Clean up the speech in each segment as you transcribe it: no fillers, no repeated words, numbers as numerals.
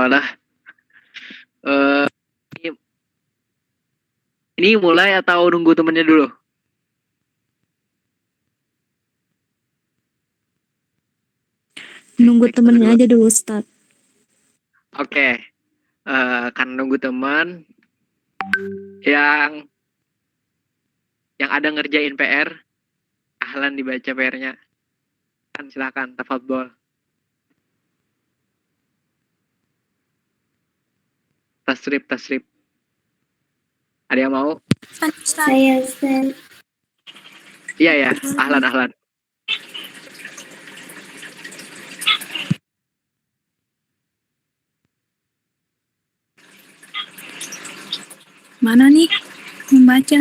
Walah. Eh, ini mulai atau nunggu temennya dulu? Nunggu temennya aja dulu, Ustaz. Oke. Kan nunggu teman yang ada ngerjain PR. Ahlan dibaca PR-nya. Kan silakan, tafadhol. Tasrif. Ada yang mau? Saya, Ustaz. Iya ya, ahlan. Mana nih membaca?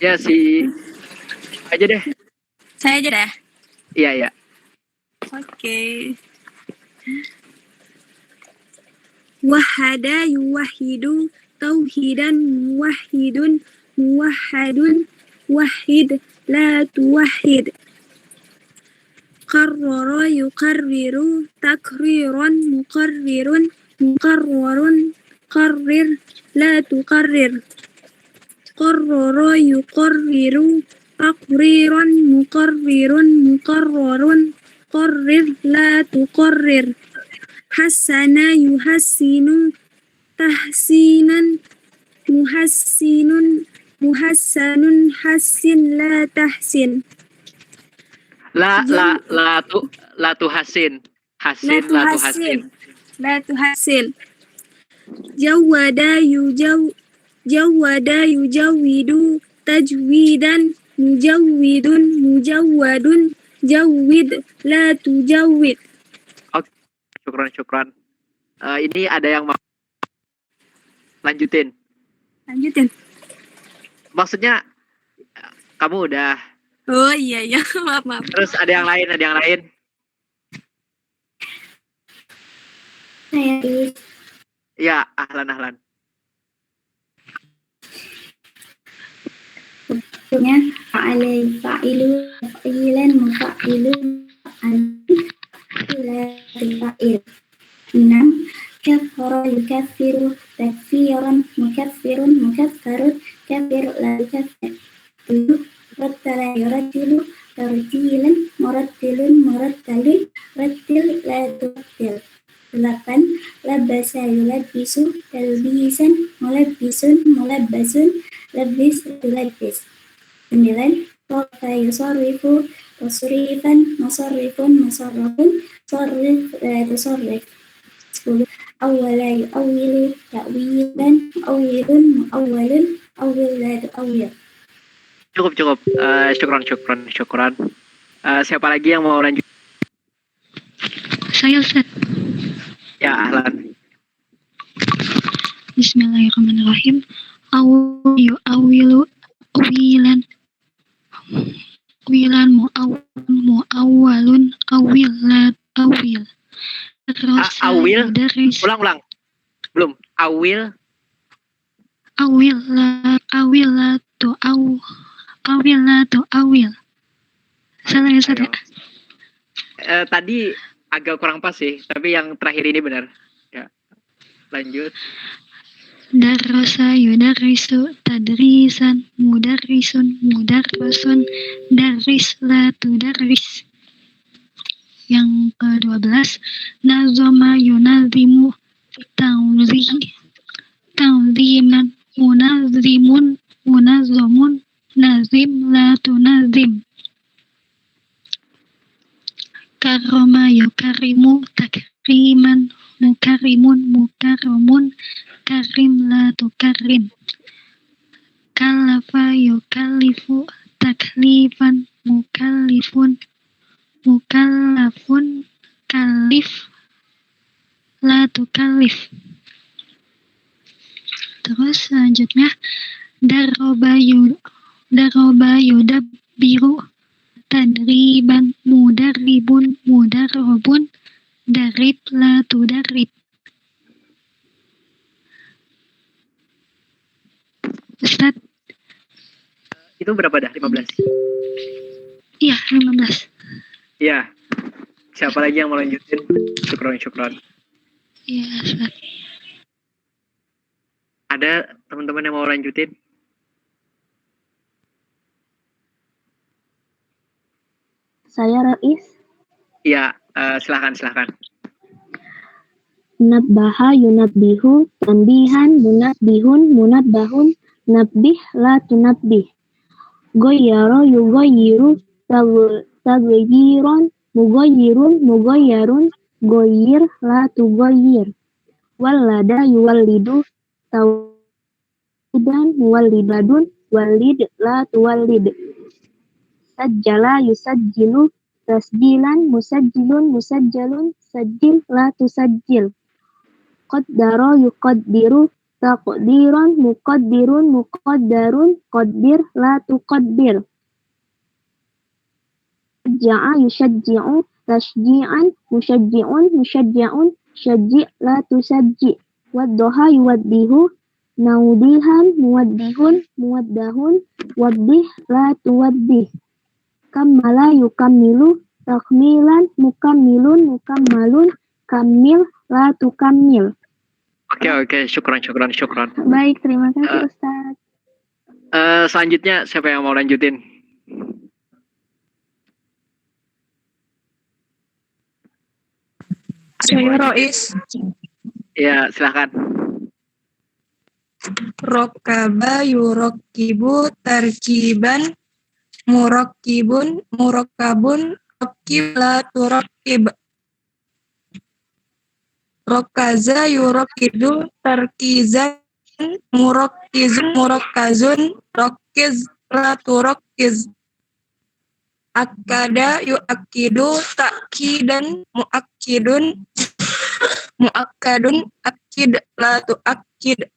Ya si aja deh. Saya aja deh. Iya. Oke. Wahada yuwahidu tauhidan muwahhidun muwahhadun wahid la tuwahhid. Qarrara yuqarriru takriran muqarrirun muqarrarun qarrir la tuqarrir. Qarrara yuqarriru taqriran muqarrirun muqarrarun qarrir la tuqarrir. Hassana yuhassinu tahsinan muhassanun hassin la tahsin. La tu hasin. Hasin la tu hasin. La tuhassin. Jawada yujawidu tajwidan mujawwadun jawwid la tujawwid. Syukran. Ini ada yang mau lanjutin. Maksudnya kamu udah. Oh iya maaf. Terus ada yang lain. Saya. Ya, ahlan. Contohnya fa'ilan mufa'ilun fa'il. 6. Kaffara yukaffiru takfiran mukaffirun mukaffarun kaffir la yukaffir. 7. Rattala yurattilu tartilan murattilun murattalun rattil la turattil. 8. Labasa yulabbisu talbisan mulabbisun mulabbasun labbis tulabbis. 9. Sarfa yusarrifu tasrifan musarrifun musarrafun sarrif tusarrif. 10. Awwala yu'awwilu ta'wilan mu'awwilun mu'awwalun awwil la tu'awwil. Cukup. Syukran. Siapa lagi yang mau lanjut? Saya, Ustaz. Ya, ahlan. Bismillahirrahmanirrahim. Awilu awilan muawwalun awilat awil. Awil. Ulang. Belum. Awilatu awil. Salah ya, Ustaz. Tadi agak kurang pas sih, tapi yang terakhir ini benar. Ya. Lanjut. Darasa yudarisu tadrisan mudarrisun mudarrasun daris la tudarris. Yang ke-12 nazama yunazimu tanziman munazimun munazzamun nazim la tunazim. Karoma yukarimu takriman mukarimun mukaramun karim la tukarim. Kalafa yukalifu taklifan mukallifun mukallafun kalif la tukallif. Terus selanjutnya daroba yudabbiru tadriban mudarribun mudarrabun darib la tudarrib. Ustaz, itu berapa dah? 15? Iya, 15. Iya. Siapa lagi yang mau lanjutin? Syukron. Iya, Ustaz. Ada teman-teman yang mau lanjutin? Saya Rais. Iya, silakan. Nabbaha yunabbihu, tanbihan, munabbihun, munabbahun, nabbih la tunabbih. Goyyara yugoyiru, tagyiron, mugoyirun, mugoyarun, goyir la tugoyir. Wallada yuwallidu, tawlidan, muwallidadun, wallid la tuwallid. Sajjala yusajjilu, tasjilan, musajjilun, musajjalun, sajjil la tusajjil. Qaddara yuqaddiru, taqdiran, muqaddirun, muqaddarun, qaddir la tuqaddir. Syajja'a yusyajji'u, tashji'an, musyajji'un, musyajja'un, syajji' la tusajji'. Wadduha yuwaddihu, naudihan, muwaddihun, muwaddahun, waddih la tuwaddih. Kammala yukammilu, takmilan, mukammilun, mukammalun, kammil la tukammil. Oke, syukran. Baik, terima kasih Ustaz. Selanjutnya siapa yang mau lanjutin? Saya Rois. Ya, silakan. Rokaba yurokibu tarkiban, murokibun, murokabun, rokib la turokib. Rokaza yurokidu tarkizan, murokizun, murokazun, rokiz la turokiz. Akada yuakidu takidan, muakidun, muakadun, akid la tuakid.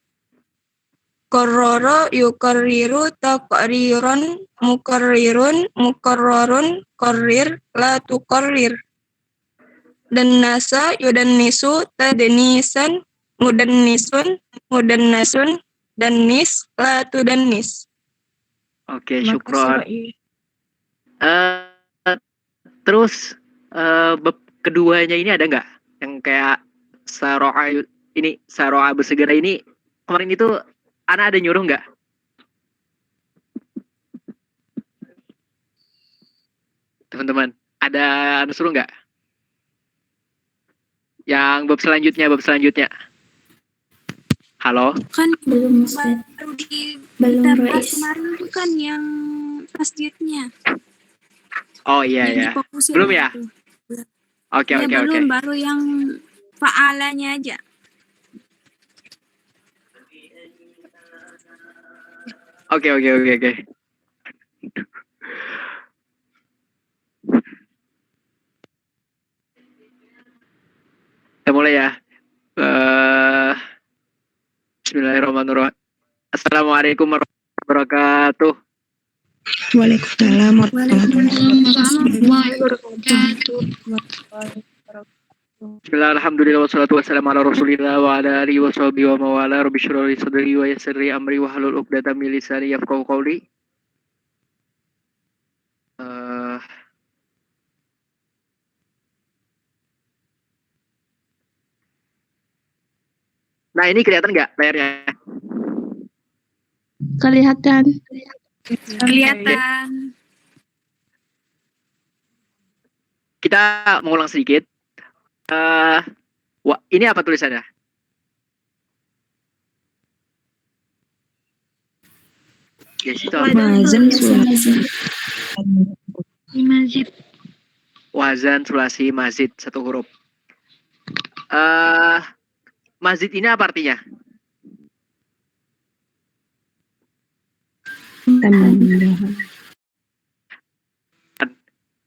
Kororo yukorriru taqriron, mukorrirun, mukorrorun, korrir la tukorrir. Dan nasa yudannisu tadnisan, mudannisun, mudannasun, dannis la tudannis. Oke, Terima syukron. kasih, Terus bab keduanya ini ada nggak yang kayak saro'a bersegera ini kemarin itu Ana ada nyuruh nggak? Teman-teman, ada Ana suruh nggak? Yang bab selanjutnya. Halo? Kan Belum Ustaz. baru di Belum tabrak Rois. kemarin itu kan yang masjidnya. Oh iya yang ya. difokusin Belum ya? itu. Oke. Belum, baru yang fa'alanya aja. Oke. Kita mulai ya. Bismillahirrahmanirrahim. Assalamualaikum warahmatullahi wabarakatuh. Waalaikumsalam Warahmatullahi wabarakatuh. Bismillah, alhamdulillah, wassalatu wassalamu ala rasulillah wa ala alihi wa sahbihi wa mawala. Rabbi shrah li sadri wa yassir li amri wa hlul 'uqdatam min lisani yafqahu qawli. Nah, ini kelihatan nggak layarnya? Kelihatan. Kelihatan. Kita mengulang sedikit. Ini apa tulisannya? Yes, itu apa? Mazid. Wazan, sulasi, mazid, satu huruf. Mazid ini apa artinya?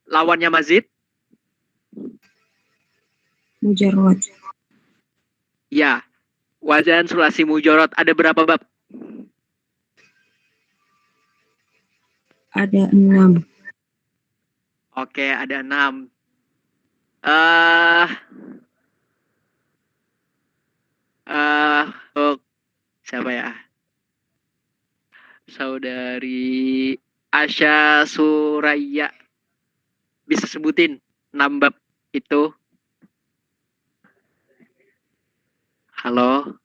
Lawannya mazid? Mujarrad. Ya. Wazan, sulasi, mujarrad. Ada berapa bab? Ada 6. Oke, ada 6. Siapa ya? Saudari Asya Suraya. Bisa sebutin 6 bab itu? Halo.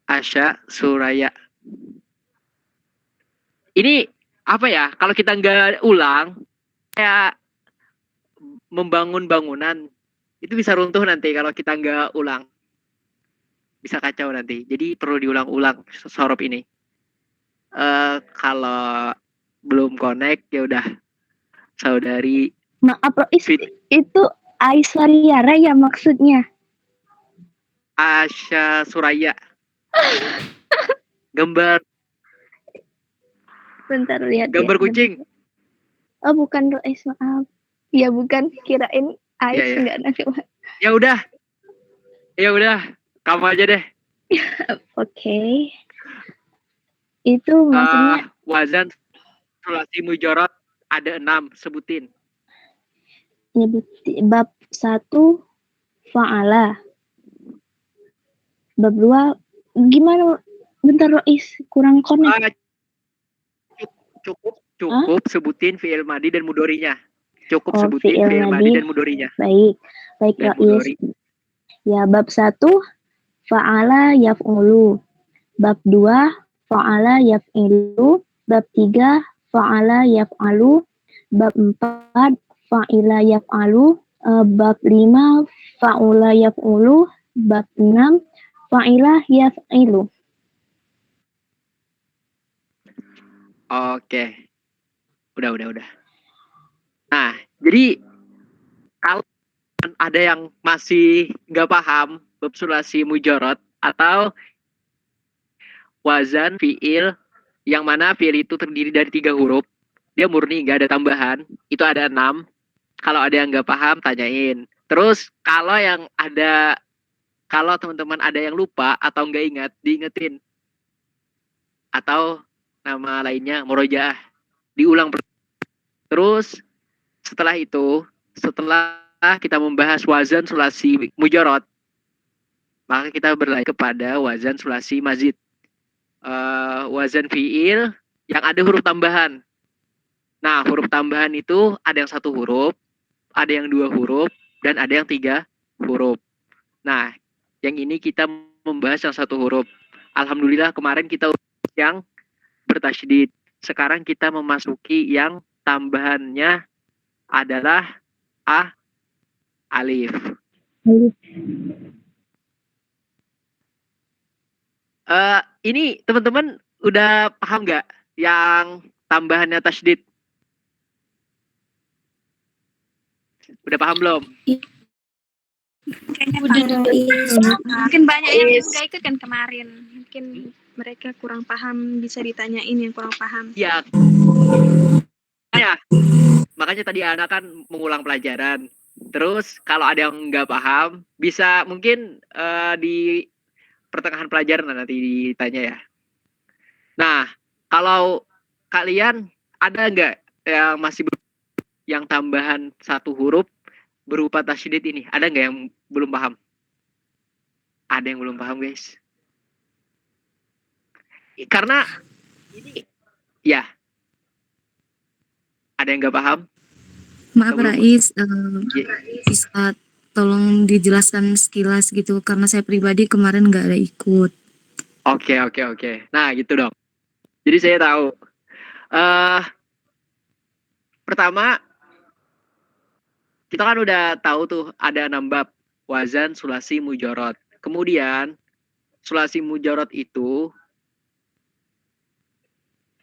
Asya Suraya. Ini apa ya? Kalau kita nggak ulang, kayak membangun bangunan itu bisa runtuh nanti kalau kita nggak ulang. Bisa kacau nanti. Jadi perlu diulang-ulang sorop ini. Kalau belum connect ya udah saudari Maaf Rois, Fit. itu Aishwarya Rai ya maksudnya. Asya Suraya. Gambar Bentar lihat gambar ya. kucing. Oh bukan Rois, maaf. Ya bukan, kirain Ais Ya, ya. enggak nanti. Ya udah. Ya udah, kamu aja deh. Oke. Itu maksudnya Wazan sulasi mujarad ada 6, sebutin. nyebut bab 1 fa'ala. Bab 2 gimana? Bentar Rois, kurang connect. Cukup sebutin fi'il madi dan mudorinya. Cukup Oh, sebutin fi'il fi'il madi madi. dan mudorinya. Baik Dan Rois. mudori. Ya, bab 1 fa'ala yaf'ulu. Bab 2 fa'ala yaf'ilu. Bab 3 fa'ala yaf'alu. Bab 4 fa'ila yaf'alu. Bab 5 fa'ula yaf'ulu. Bab 6 fa'ila yaf'ilu. Oke. Udah. Nah, jadi kalau ada yang masih nggak paham bab sulasi mujarad atau wazan fi'il yang mana fi'il itu terdiri dari 3 huruf, dia murni nggak ada tambahan, itu ada 6. Kalau ada yang nggak paham tanyain. Terus kalau teman-teman ada yang lupa atau nggak ingat, diingetin. Atau nama lainnya murojaah, diulang. Terus setelah kita membahas wazan sulasi mujarad, maka kita berlanjut kepada wazan sulasi mazid. Wazan fi'il yang ada huruf tambahan. Nah, huruf tambahan itu ada yang 1 huruf, ada yang 2 huruf, dan ada yang 3 huruf. Nah, yang ini kita membahas yang 1 huruf. Alhamdulillah kemarin kita yang bertasydid. Sekarang kita memasuki yang tambahannya adalah alif. Ini teman-teman udah paham nggak yang tambahannya tasydid? Udah paham belum? Kayaknya Udah, paham. Iya. Mungkin banyak yang udah ikut kan kemarin. Mungkin mereka kurang paham, bisa ditanyain yang kurang paham. Ya. Makanya tadi anak kan mengulang pelajaran. Terus kalau ada yang nggak paham, bisa mungkin di pertengahan pelajaran nanti ditanya ya. Nah, kalau kalian ada nggak yang masih yang tambahan 1 huruf berupa tasydid ini? Ada nggak yang belum paham? Ada yang belum paham, guys? Karena ini, ya, ada yang nggak paham? Maaf Belum. Rais, bisa tolong dijelaskan sekilas gitu karena saya pribadi kemarin nggak ada ikut. Oke. Nah, gitu dong. Jadi saya tahu. Pertama, kita kan udah tahu tuh ada 6 bab wazan sulasi mujarad. Kemudian sulasi mujarad itu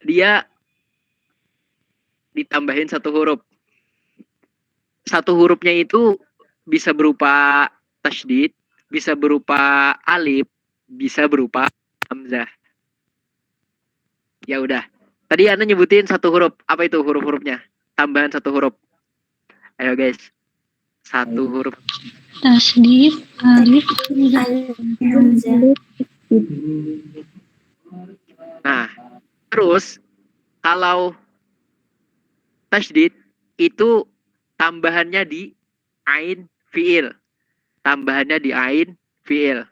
dia ditambahin 1 huruf. 1 hurufnya itu bisa berupa tasydid, bisa berupa alif, bisa berupa hamzah. Ya udah. Tadi Anda nyebutin 1 huruf. Apa itu huruf-hurufnya? Tambahan 1 huruf. Ayo guys. 1 huruf. Tasdid, alif, Hamzah. Nah, terus kalau tasydid itu tambahannya di ain fi'il. Tambahannya di ain fi'il.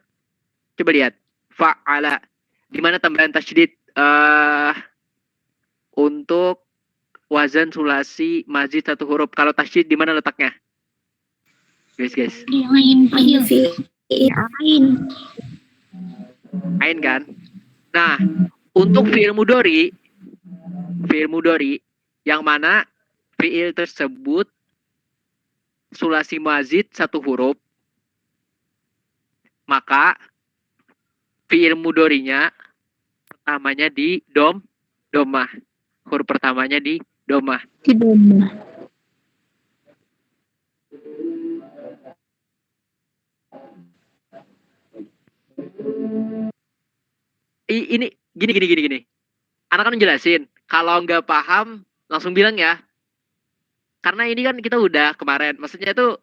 Coba lihat. Fa'ala. Di mana tambahan tasydid untuk wazan sulasi mazid 1 huruf? Kalau tasydid di mana letaknya? Guys. Ain fiil. Ain kan? Nah, untuk fiil mudhari yang mana fiil tersebut sulasi mazid satu huruf, maka fiil mudhari'nya pertamanya di domah. Huruf pertamanya di domah. Ini gini. Anak kan jelasin. Kalau nggak paham, langsung bilang ya. Karena ini kan kita udah kemarin. Maksudnya itu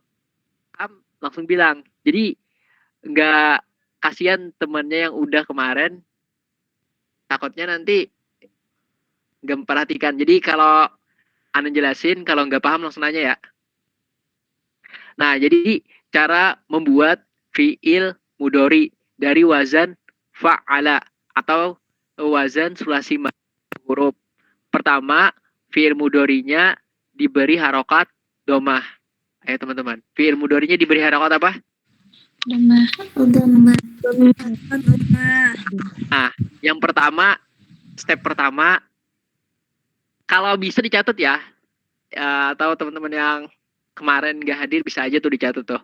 langsung bilang. Jadi nggak kasihan temannya yang udah kemarin. Takutnya nanti nggak memperhatikan. Jadi kalau Anda jelasin, kalau nggak paham langsung nanya ya. Nah, jadi cara membuat fiil mudhari dari wazan fa'ala atau wazan sulasi huruf. Pertama, fiil mudhari'nya diberi harokat domah. Ayo teman-teman, fiil mudhari'nya diberi harokat apa? Domah. Nah, yang pertama, step pertama, kalau bisa dicatat ya, atau teman-teman yang kemarin nggak hadir bisa aja tuh dicatat tuh.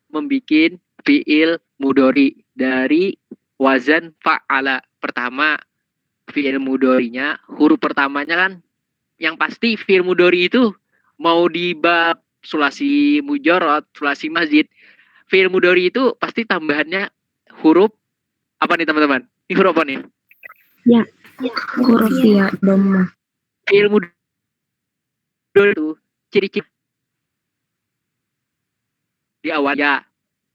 Membikin fiil mudhari dari wazan fa'ala. Pertama, fiil mudhari'nya huruf pertamanya kan yang pasti fiil mudhari itu mau di bab sulasi mujarrad, sulasi mazid, fiil mudhari itu pasti tambahannya huruf apa nih teman-teman? Ini huruf apa nih? Huruf ya domah. Fiil mudhari itu ciri-ciri di awal ya.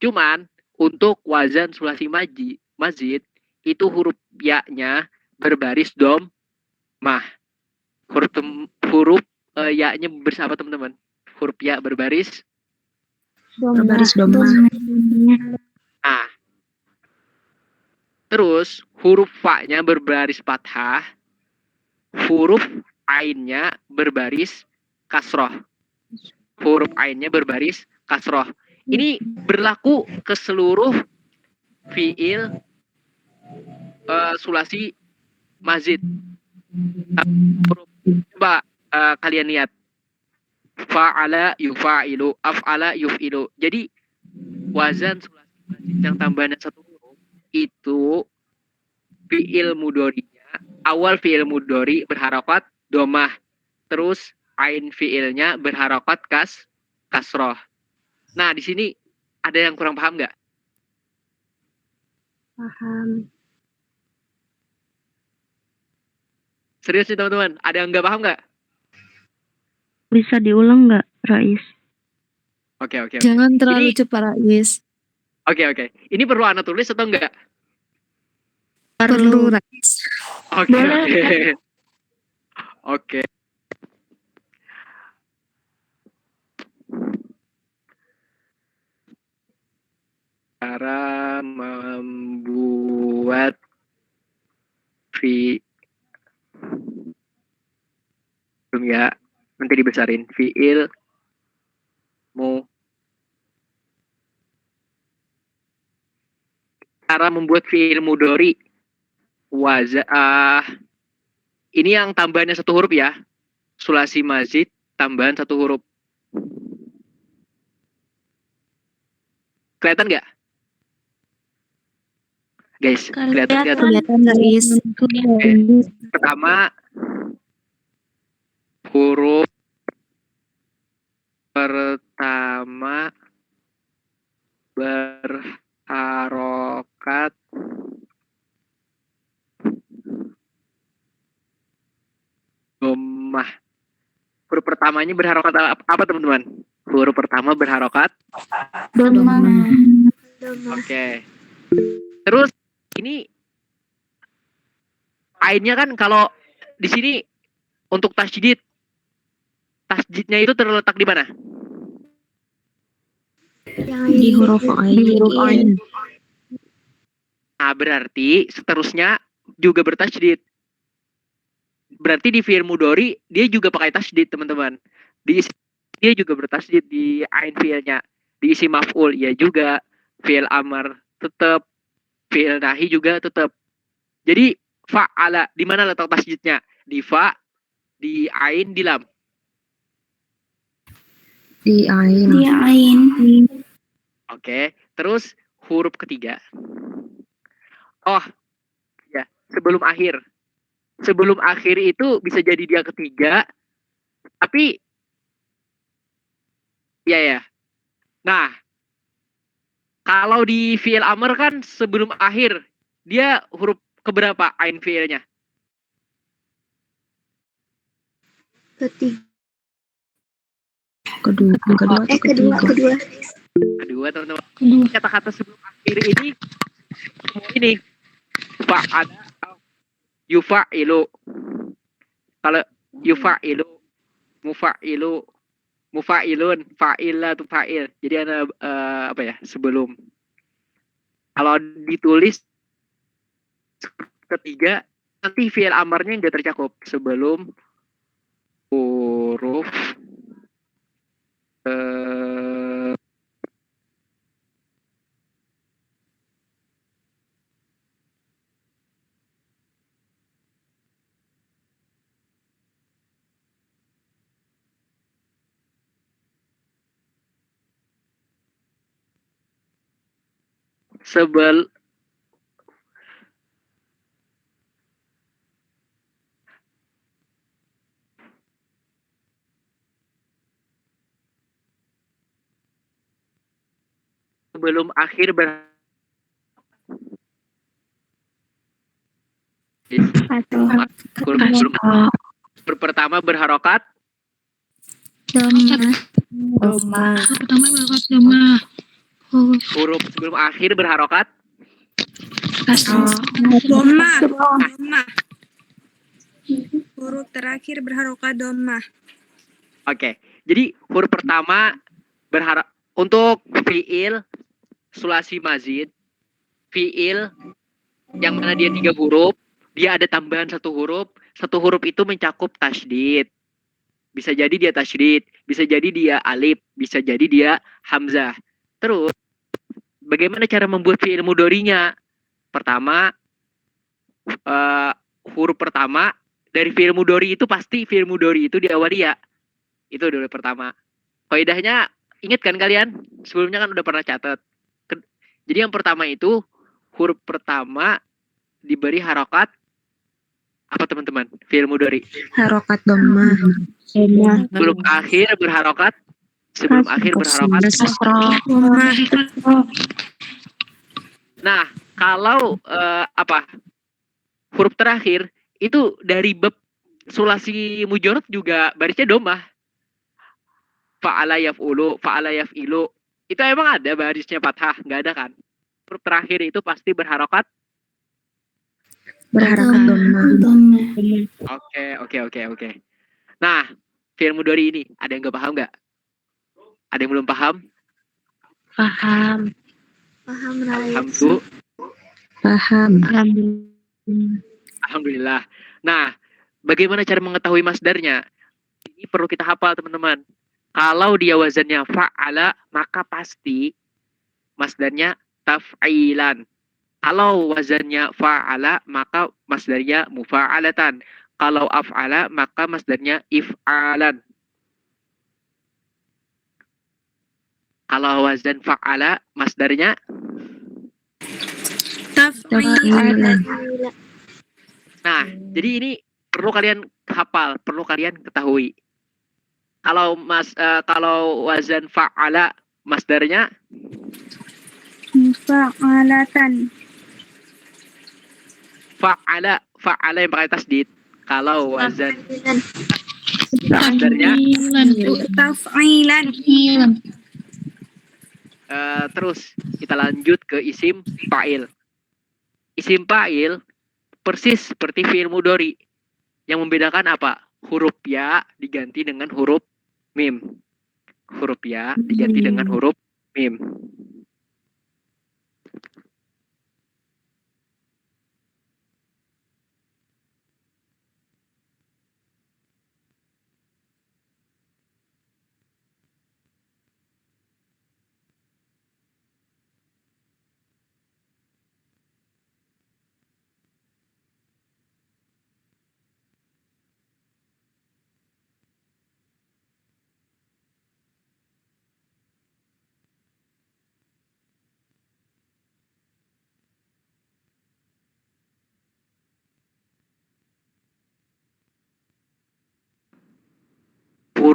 Cuman untuk wazan sulasi mazid itu huruf ya-nya berbaris domah. Huruf ya-nya bersama teman-teman. Huruf ya berbaris domah. Nah, terus huruf fa-nya berbaris fathah, huruf ainnya berbaris kasroh. Huruf ainnya berbaris kasroh. Ini berlaku ke seluruh fiil sulasi mazid. Coba kalian lihat. Fa'ala yufa'ilu, af'ala yuf'ilu. Jadi wazan sulasi mazid yang tambahannya satu huruf itu fiil mudhari'nya, awal fiil mudhari berharokat domah, terus ain fiilnya berharokat kasroh. Nah, di sini ada yang kurang paham nggak? Paham. Serius nih teman-teman, ada yang nggak paham nggak? Bisa diulang nggak, Rais? Oke. Jangan terlalu cepat, Rais. Oke. Ini perlu Ana tulis atau enggak? Perlu, Rais. Oke. Oke. Cara membuat belum ya, nanti dibesarin fiil cara membuat fiil mudhari ini yang tambahannya satu huruf ya, sulasi mazid tambahan satu huruf. Kelihatan nggak? Guys, kelihatan nggak? Kelihatan, Rais. Pertama, huruf pertama berharokat domah. Huruf pertamanya berharokat apa teman-teman? Huruf pertama berharokat Domah. Oke. Terus ini ainnya kan kalau di sini untuk tasjidnya itu terletak di mana? Di huruf ain. Nah, berarti seterusnya juga bertasydid. Berarti di fi'il mudhari dia juga pakai tasydid, teman-teman. Di dia juga bertasydid di ain fiilnya. Di isim maf'ul ya juga, fiil amar tetap, fiil nahi juga tetap. Jadi fa'ala di mana letak tasydidnya? Di fa, di ain, di lam. Di ain. Dia ain. Oke, terus huruf ketiga. Oh, ya, sebelum akhir. Sebelum akhir itu bisa jadi dia ketiga, tapi ya. Nah, kalau di fiil amr kan sebelum akhir, dia huruf keberapa ain fiilnya? Ketiga. Kedua atau ketiga? Kedua, teman-teman. Kata-kata sebelum akhir ini fa'ala, yufa'ilu. Kalau yufa'ilu, mufa'ilu, mufa'ilun, fa'ila tu fa'il. Jadi ada apa ya, sebelum. Kalau ditulis ketiga, nanti fi'il amarnya nggak tercakup sebelum huruf sebelum akhir huruf pertama berharokat, Doma. Pertama berharokat doma. huruf sebelum akhir berharokat, Doma. Huruf terakhir berharokat doma. Oke. Jadi huruf pertama untuk fiil sulasi mazid, fiil yang mana dia 3 huruf, dia ada tambahan 1 huruf. 1 huruf itu mencakup tasydid. Bisa jadi dia tasydid, bisa jadi dia alif, bisa jadi dia hamzah. Terus bagaimana cara membuat fiil mudhari'nya? Pertama, huruf pertama dari fiil mudhari itu pasti fiil mudhari itu diawali ya. Itu dulu pertama. Kaidahnya ingat kan kalian? Sebelumnya kan udah pernah catat. Jadi yang pertama itu huruf pertama diberi harokat apa teman-teman? Fiil mudhari. Harokat doma. Sebelum akhir berharokat. Sebelum akhir berharokat. Nah, kalau huruf terakhir itu dari bab sulasi mujarad juga barisnya domah. Fa'ala yaf'ulu, fa'ala yaf'ilu. Itu emang ada barisnya fathah? Nggak ada kan? Huruf terakhir itu pasti berharokat. Berharokat doma. Oke. Nah, fiil mudhari ini ada yang nggak paham nggak? Ada yang belum paham? Paham. Paham. Alhamdulillah. Nah, bagaimana cara mengetahui masdarnya? Ini perlu kita hafal teman-teman. Kalau dia wazannya fa'ala, maka pasti masdarnya taf'ilan. Kalau wazannya fa'ala, maka masdarnya mufa'alatan. Kalau af'ala, maka masdarnya if'alan. Kalau wazan fa'ala, masdarnya Taf'ilan. Nah, jadi ini perlu kalian hafal, perlu kalian ketahui. Kalau wazan fa'ala, masdarnya Fa'alatan. Fa'ala yang pakai tasdid. Kalau wazan masdarnya Taf'ilan. terus kita lanjut ke isim fa'il. Isim fa'il persis seperti fi'il mudhari. Yang membedakan apa? Huruf ya diganti dengan huruf mim. Huruf ya diganti dengan huruf mim.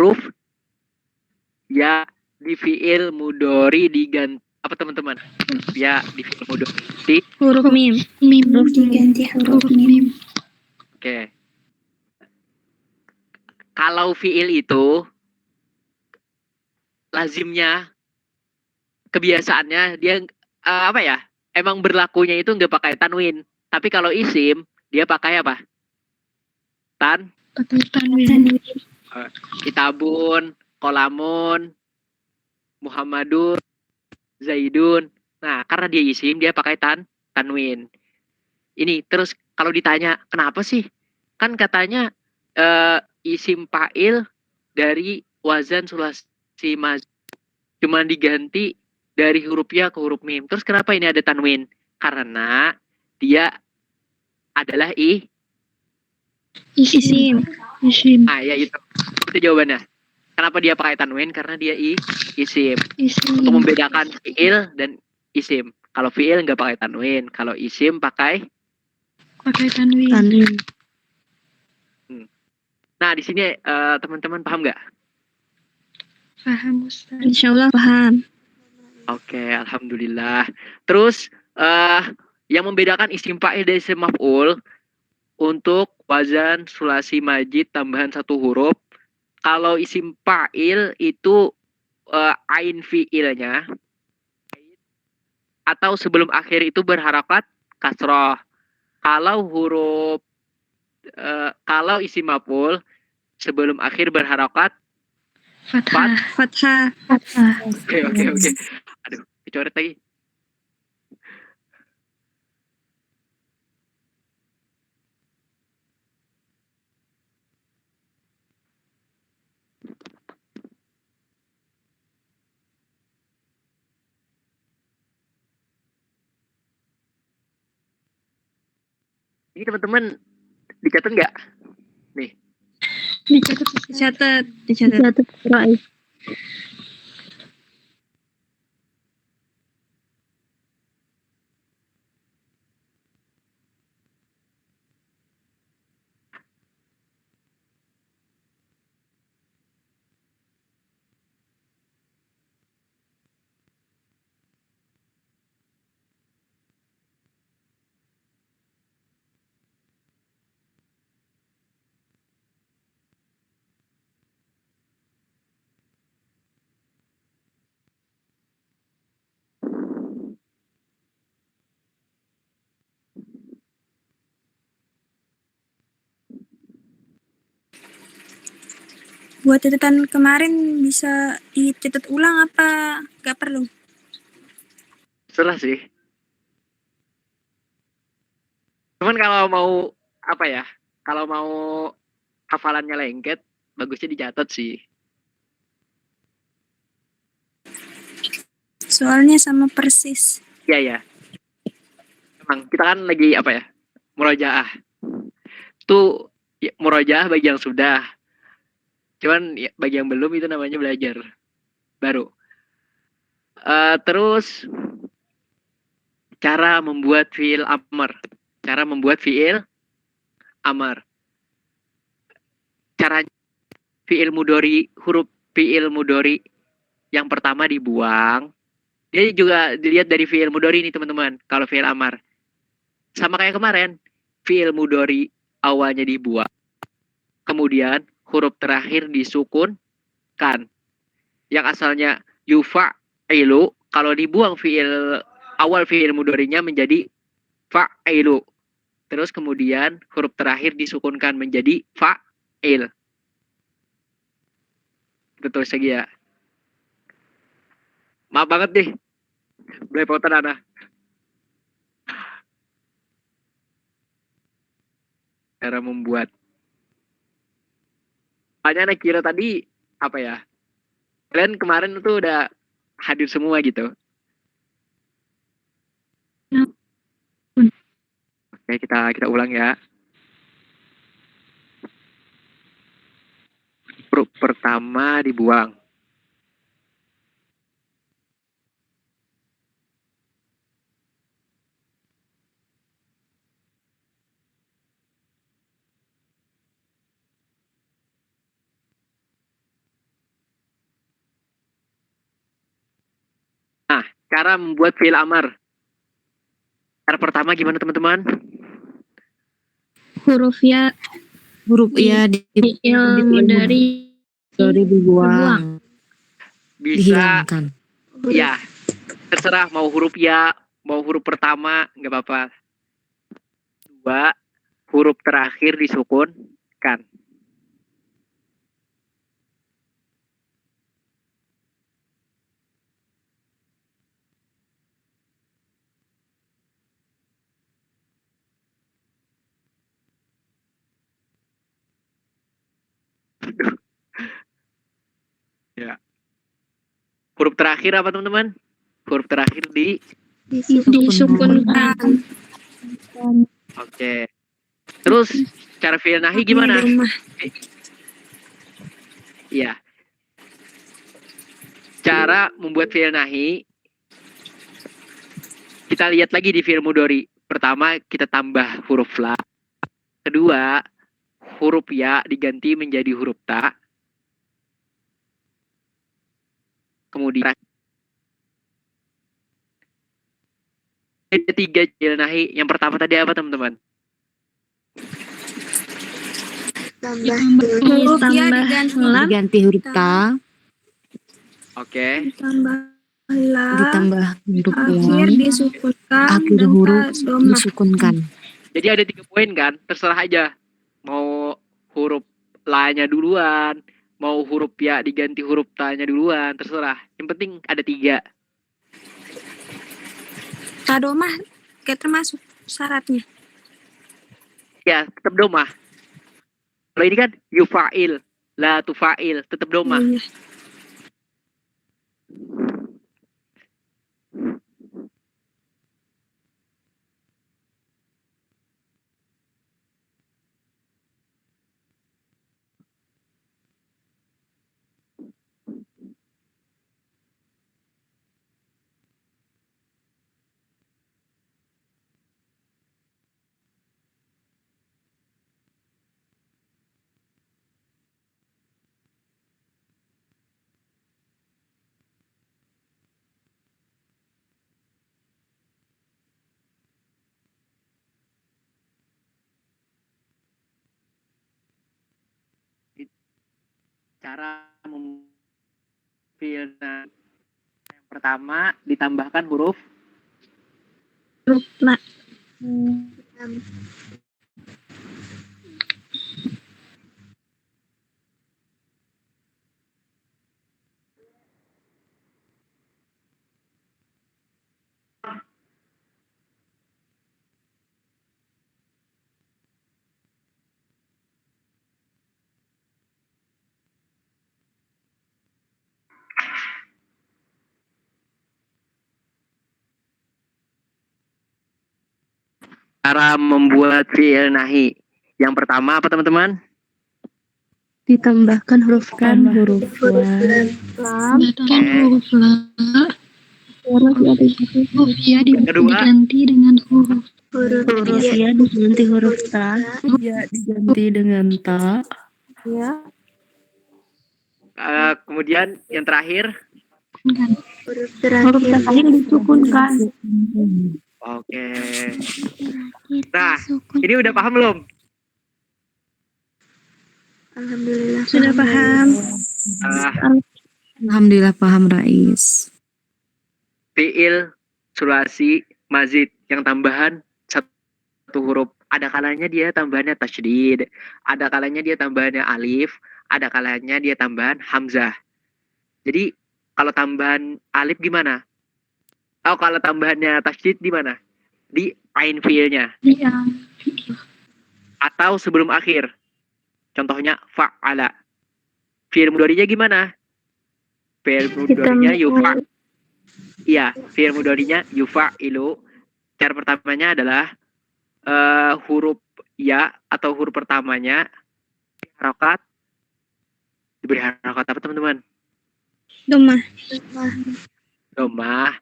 huruf ya di fiil mudori diganti apa teman-teman? Ya di fiil mudori. Huruf mim. Huruf diganti huruf mim. Oke. Kalau fiil itu lazimnya kebiasaannya dia apa ya? Emang berlakunya itu nggak pakai tanwin. Tapi kalau isim dia pakai apa? Tanwin. Kitabun, kolamun, Muhammadun, Zaidun. Nah, karena dia isim dia pakai tanwin. Ini terus kalau ditanya kenapa sih? Kan katanya isim fa'il dari wazan sulasi maz cuman diganti dari huruf ya ke huruf mim. Terus kenapa ini ada tanwin? Karena dia adalah Isim. Ah ya itu. Itu jawabannya. Kenapa dia pakai tanwin? Karena dia isim. Untuk membedakan fiil dan isim. Kalau fiil nggak pakai tanwin, kalau isim pakai. Tanwin. Nah di sini teman-teman paham nggak? Paham Ustaz. Insyaallah paham. Oke, alhamdulillah. Terus yang membedakan isim fa'il dari isim maf'ul untuk wazan sulasi majid tambahan satu huruf. Kalau isim fa'il itu ain fi'ilnya atau sebelum akhir itu berharakat kasroh. Kalau huruf kalau isim maf'ul sebelum akhir berharakat Fathah. Oke. Aduh, dicoret lagi. Ini teman-teman dicatat nggak? Nih. Dicatat. Dicatat Rais. Buat catatan kemarin bisa dicatat ulang apa nggak perlu? Salah sih. Cuman kalau mau apa ya? Kalau mau hafalannya lengket, bagusnya dicatat sih. Soalnya sama persis. Iya. Emang kita kan lagi apa ya? Murojaah. Itu ya, murojaah bagi yang sudah. Cuman ya, bagi yang belum itu namanya belajar baru. Terus cara membuat fiil amar. Cara membuat fiil amar. Caranya fiil mudori, huruf fiil mudori yang pertama dibuang. Dia juga dilihat dari fiil mudori ini teman-teman. Kalau fiil amar. Sama kayak kemarin. Fiil mudori awalnya dibuang. Kemudian huruf terakhir disukunkan. Yang asalnya yufa'ilu. Kalau dibuang awal fiil mudorinya menjadi fa'ilu. Terus kemudian huruf terakhir disukunkan menjadi fa'il. Betul lagi ya. Maaf banget nih. Belepotan Ana. Cara membuat. Makanya Ana kira tadi apa ya? Kalian kemarin tuh udah hadir semua gitu. Oke, kita ulang ya. Huruf pertama dibuang. cara membuat fi'il amar. Cara pertama gimana teman-teman? Huruf ya Huruf ya ilmu dari dibuang, Bisa, dihilangkan. ya, terserah mau huruf ya, mau huruf pertama, nggak apa-apa. 2, huruf terakhir disukunkan. Ya. Huruf terakhir apa teman-teman? Huruf terakhir disukunkan. Oke. Terus cara fi'il nahi gimana? Iya. Cara membuat fi'il nahi, kita lihat lagi di fi'il mudhari. Pertama kita tambah huruf la. Kedua, huruf ya diganti menjadi huruf ta. Kemudian ada 3 fi'il nahi. Yang pertama tadi apa teman-teman? Huruf ya Diganti huruf ta, Oke. ditambah la, ditambah huruf akhir lam, disukunkan, akhir dan huruf domah. disukunkan. Jadi ada 3 poin kan? Terserah aja. Mau huruf la-nya duluan, mau huruf ya diganti huruf ta-nya duluan, terserah. Yang penting ada 3. Tadomah kayak termasuk syaratnya. Ya, tetap domah. Kalau ini kan yufa'il, la tufa'il, tetap domah. Iya. Cara fi'il nahi yang pertama ditambahkan huruf La. cara membuat fi'il nahi. Yang pertama apa teman-teman? Ditambahkan huruf lam. Ditambahkan huruf la. Huruf ya Kedua. diganti dengan huruf Huruf ya diganti huruf ta. ya diganti dengan ta. Kemudian yang terakhir. Huruf terakhir disukunkan. Oke. Nah, ini udah paham belum? Alhamdulillah. Sudah paham. Alhamdulillah paham Rais. Fi'il sulasi mazid yang tambahan 1 huruf. Ada kalanya dia tambahannya tasydid, ada kalanya dia tambahannya alif, ada kalanya dia tambahan hamzah. Jadi kalau tambahan alif gimana? Oh, kalau tambahannya tasydid di mana? Di ain fi'ilnya. Iya. Atau sebelum akhir. Contohnya fa'ala. Fi'il mudhari'nya gimana? Fi'il mudhari'nya yufa. Iya, fi'il mudhari'nya yufa'ilu. Cara pertamanya adalah huruf ya atau huruf pertamanya harokat. Diberi harokat apa teman-teman? Domah. Domah.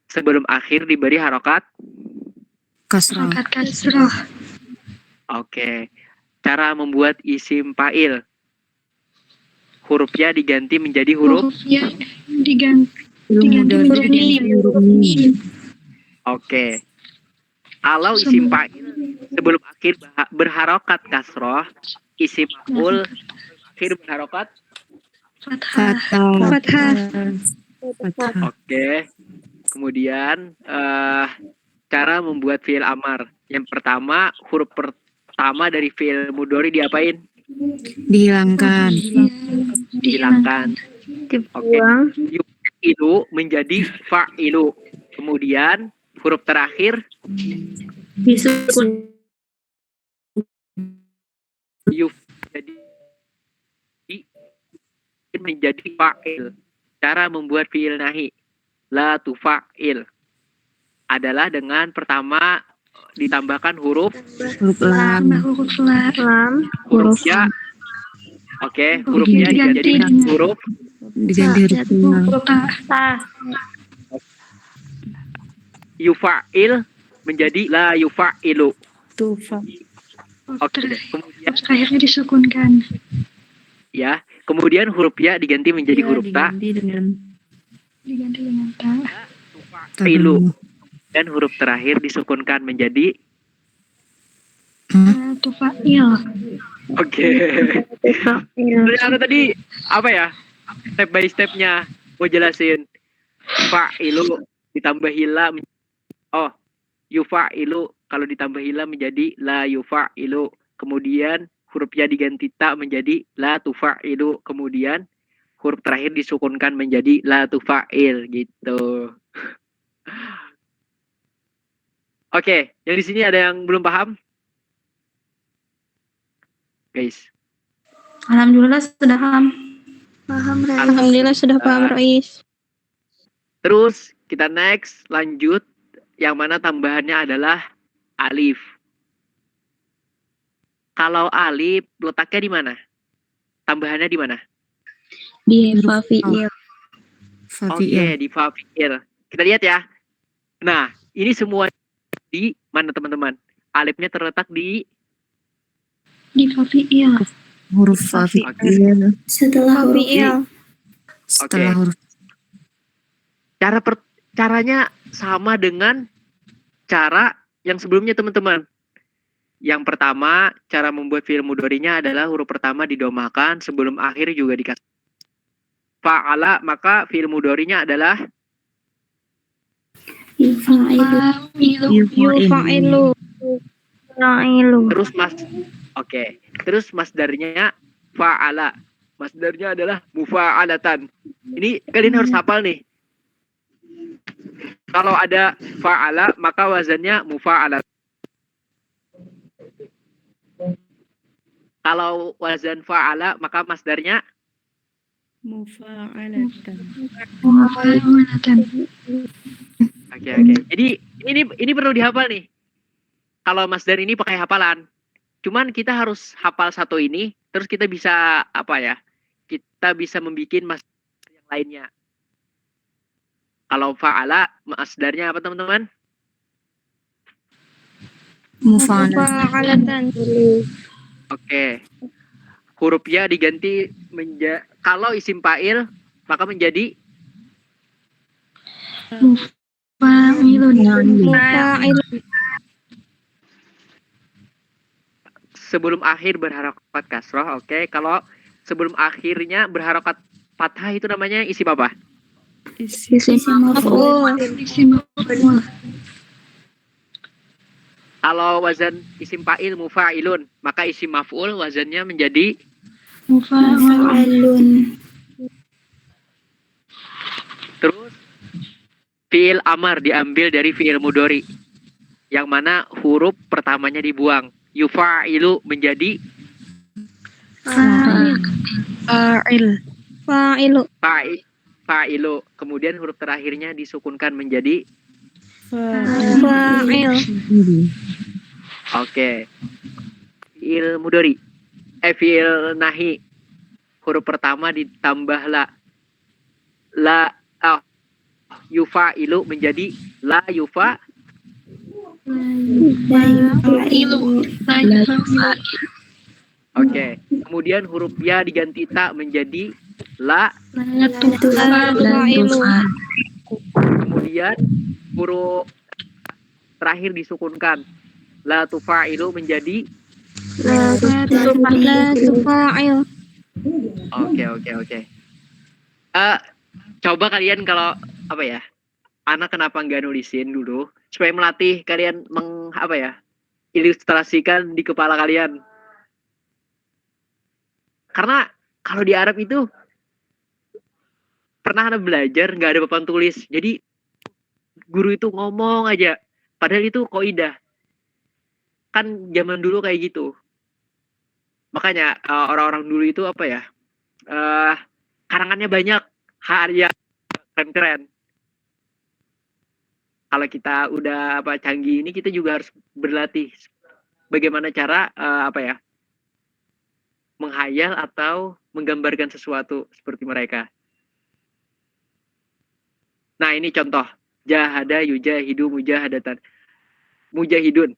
Sebelum akhir diberi harokat. Kasrah. Kasrah. Oke. Cara membuat isim fa'il. Hurufnya diganti menjadi huruf Huruf ya diganti Diganti menjadi huruf mim. Oke. Kalau isim fa'il sebelum akhir berharokat kasroh, isim maf'ul akhir berharokat. Fathah. Oke. Kemudian cara membuat fi'il amar. Yang pertama, huruf pertama dari fi'il mudhari diapain? Dihilangkan. Dihilangkan. Oke. Yufa'ilu menjadi fa'ilu. Kemudian huruf terakhir Disukun. yuf menjadi fa'il. Cara membuat fi'il nahi la tufa'il adalah dengan pertama ditambahkan huruf Lam. huruf ya. Oke, huruf ya diganti dengan huruf Diganti huruf lam. yufa'il menjadi la yufa'ilu. Tufa. Oke, kemudian Akhirnya disukunkan. ya, kemudian huruf ya diganti menjadi huruf ta. Diganti dengan ta. Ilu. Dan huruf terakhir disukunkan menjadi Tufa'il. oke. Ternyata tadi apa ya? Step by stepnya mau jelasin. Fa'ilu ditambah hila. Oh, yufa'ilu kalau ditambah hila menjadi la yufa'ilu. Kemudian huruf ya diganti ta menjadi la tufa'ilu. Kemudian huruf terakhir disukunkan menjadi la tufa'il gitu. Oke, yang di sini ada yang belum paham? Guys. Alhamdulillah sudah paham. Alhamdulillah sudah paham, Rois. Terus kita next lanjut yang mana tambahannya adalah alif. Kalau alif letaknya di mana? Tambahannya di mana? Di fafi'il. Oke, di fafi'il. Kita lihat ya. Nah, ini semua di mana teman-teman? Alifnya terletak di Fafi'il. Huruf fafi'il. Setelah huruf Fafi'il. Setelah huruf Caranya sama dengan cara yang sebelumnya teman-teman. Yang pertama, cara membuat fi'il mudhari'nya adalah huruf pertama didomakan, sebelum akhir juga dikasih fa'ala, maka fi'il mudhari'nya adalah Yufa'ilu. terus terus masdarnya fa'ala. Masdarnya adalah mufa'alatan. Ini kalian harus hafal nih. Kalau ada fa'ala, maka wazannya mufa'alat. Kalau wazan fa'ala, maka masdarnya Mufa'alatan. Oke. Jadi ini perlu dihafal nih. Kalau masdar ini pakai hafalan. Cuman kita harus hafal satu ini, terus kita bisa apa ya? Kita bisa membuat masdar yang lainnya. Kalau fa'ala, masdarnya apa teman-teman? Mufa'alatan. Oke. Huruf ya diganti kalau isim fa'il maka menjadi sebelum akhir berharokat kasroh. Oke. Kalau sebelum akhirnya berharokat fathah itu namanya isim apa? Isim maf'ul. Kalau wazan isim fa'il mufa'ilun, maka isim maf'ul wazannya menjadi Mufa'alun. terus fi'il amar diambil dari fi'il mudhari. Yang mana huruf pertamanya dibuang. Yufa'ilu menjadi fa'ilu. Kemudian huruf terakhirnya disukunkan menjadi Fa'il. Oke. Fi'il mudhari. Fi'il nahi. Huruf pertama ditambah la. Yufa'ilu menjadi la yufa. Oke. Kemudian huruf ya diganti ta menjadi la. Kemudian huruf terakhir disukunkan. La tufa'ilu menjadi La tufa'il. oke. Coba kalian kalau apa ya? Anak kenapa nggak nulisin dulu supaya melatih kalian ilustrasikan di kepala kalian. Karena kalau di Arab itu pernah ada belajar nggak ada papan tulis. Jadi guru itu ngomong aja. Padahal itu kaidah. Kan zaman dulu kayak gitu. Makanya orang-orang dulu itu apa ya? Karangannya banyak, karya keren-keren. Kalau kita udah canggih ini kita juga harus berlatih bagaimana cara menghayal atau menggambarkan sesuatu seperti mereka. Nah, ini contoh. Jahada yujahidu mujahadatan. Mujahidun.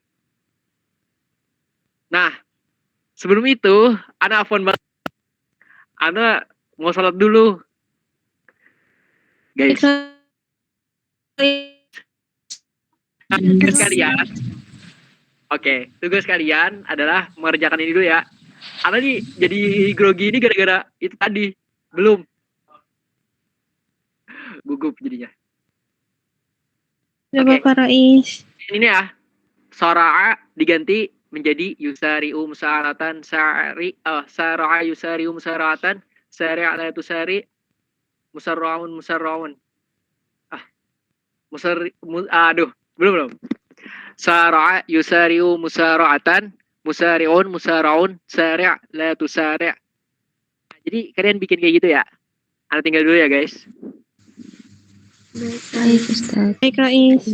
Nah, sebelum itu, ana afwan banget. Ana mau salat dulu. Guys. Tugas kalian. Oke, tugas kalian adalah mengerjakan ini dulu ya. Ana nih jadi grogi ini gara-gara itu tadi. Belum. Gugup jadinya. Coba Pak Rais. Ini ya. Sara'a diganti menjadi yusari'u musaratan sara'a yusari'u musaratan sari'a la tusari musarra'un belum sara'a yusari'u musaratan musari'un musarra'un sari' la tusari'. Jadi kalian bikin kayak gitu ya. Ana tinggal dulu ya guys. Baik Ustaz. Baik Rais.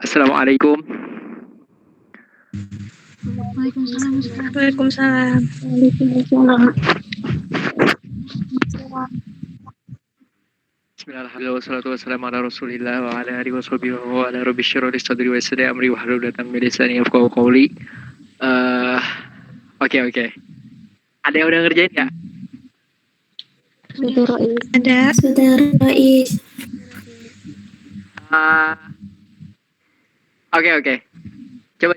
Assalamualaikum. Waalaikumsalam Ustaz. Waalaikumsalam. Bismillahirrahmanirrahim. Wassalatu wassalamu ala Rasulillah wa ala alihi washabihi wa ala rabbi syrah li sadri wa yassir li amri wahlul 'uqdatam min lisani yafqahu qawli. Oke. Ada yang udah ngerjain nggak? Sudah Rois. Ada. Sudah Rois. Oke. Coba.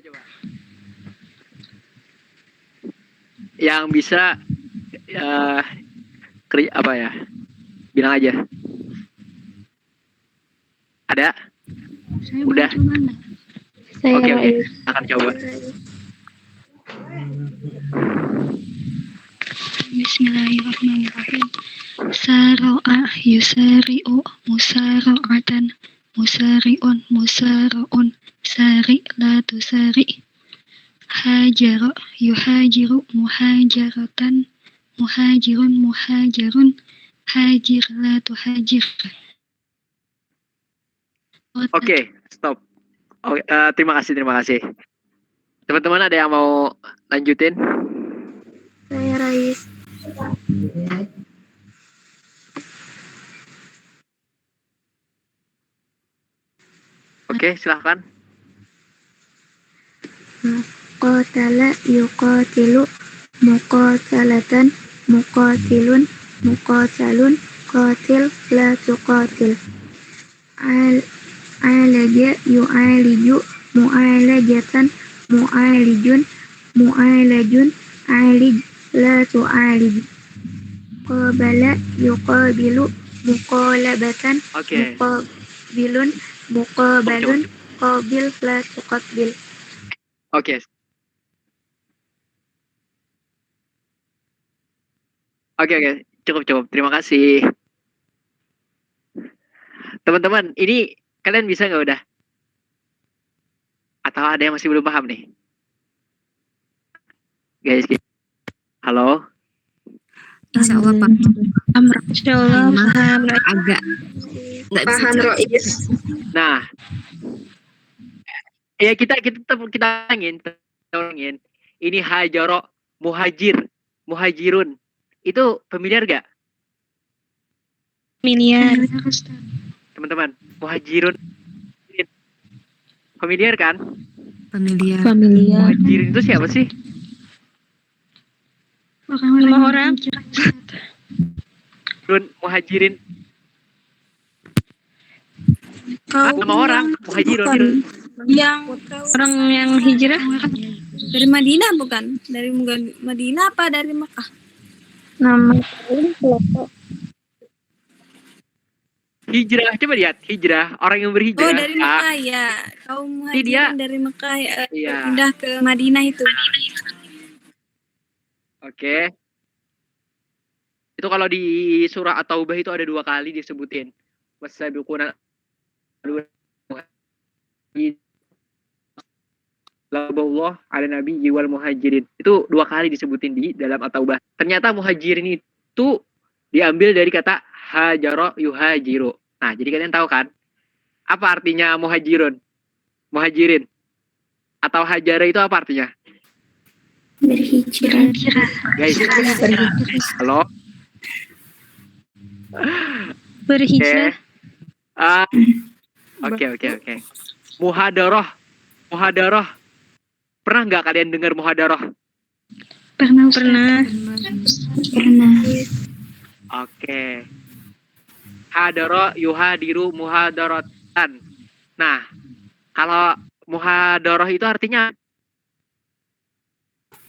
Yang bisa apa ya? Bilang aja. Ada? Saya Udah. boleh coba nggak? Saya Oke. Rois. Akan coba. Bismillahirrahmanirrahim. Sara'a yusari'u musara'atan musari'un musara'un sari la tusari. Hajara yuhajiru muhajaratan muhajirun muhajarun hajir la tuhajir. Oke, stop. Terima kasih. Teman-teman ada yang mau lanjutin? Saya Rois. Oke, silahkan. Qatala yuqatilu muqatalatan muqatilun muqatalun qatil la tuqatil. Alaja yu'aliju mu'alajatan mu'alijun mu'alajun alij la tu'alij. Qabala yuqabilu muqalabatan Oke. muqabilun muqabalun qabil la tuqabil. Oke. Cukup. Terima kasih. Teman-teman, ini kalian bisa nggak udah? Atau ada yang masih belum paham nih? Guys, halo? Insya Allah paham. Insya Allah paham. Agak nggak bisa Paham jawab. Rois. Nah, ya kita ulangin. Ini hajaro, muhajirun. Itu familiar gak, Miliar. teman-teman? Muhajirun. Familiar kan? Familiar. Muhajirin itu siapa sih? Semua orang. Muhajirin. Nama orang, muhajirun. Yang Orang yang hijrah. dari Madinah bukan? Dari Madinah apa dari Mekah? Nama kalian kelompok. Hijrah, coba lihat. Hijrah, orang yang berhijrah. Oh, dari Mekah ya. Kaum Ini dia. muhajirin dari Mekah ya. Iya. Pindah ke Madinah itu. Oke. Itu kalau di surah At-Taubah itu ada 2 kali disebutin. Wasabiquna Allah ala nabiyyi wal muhajirin. Itu 2 kali disebutin di dalam At-Taubah. Ternyata muhajirin itu diambil dari kata hajaro yuhajiru. Nah, jadi kalian tahu kan? Apa artinya muhajirin? Atau hajara itu apa artinya? Berhijrah. Guys, halo? Berhijrah. Oke. Muhadarah. Pernah nggak kalian dengar muhadarah? Pernah Ustaz. Pernah. Oke. Hadara yuhadiru muhadaratan. Nah, kalau muhadarah itu artinya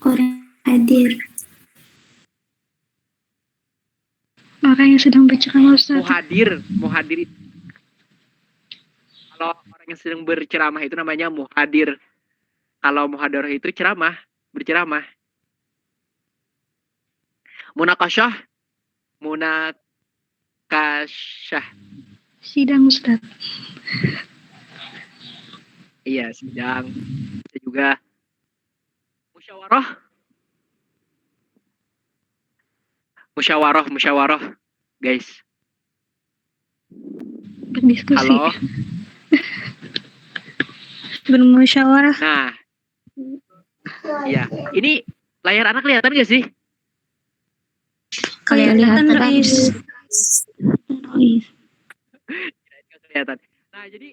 Orang hadir. Orang yang sedang berceramah Ustaz. muhadir. Kalau orang yang sedang berceramah itu namanya muhadir. Kalau muhadarah itu berceramah. Munakasyah. Sidang Ustaz. Iya, sidang. Bisa juga musyawarah, guys. Berdiskusi. Halo. Bermusyawarah. Nah, iya. Ini layar anak kelihatan gak sih? Kelihatan Rais. Nggak kelihatan. Nah, jadi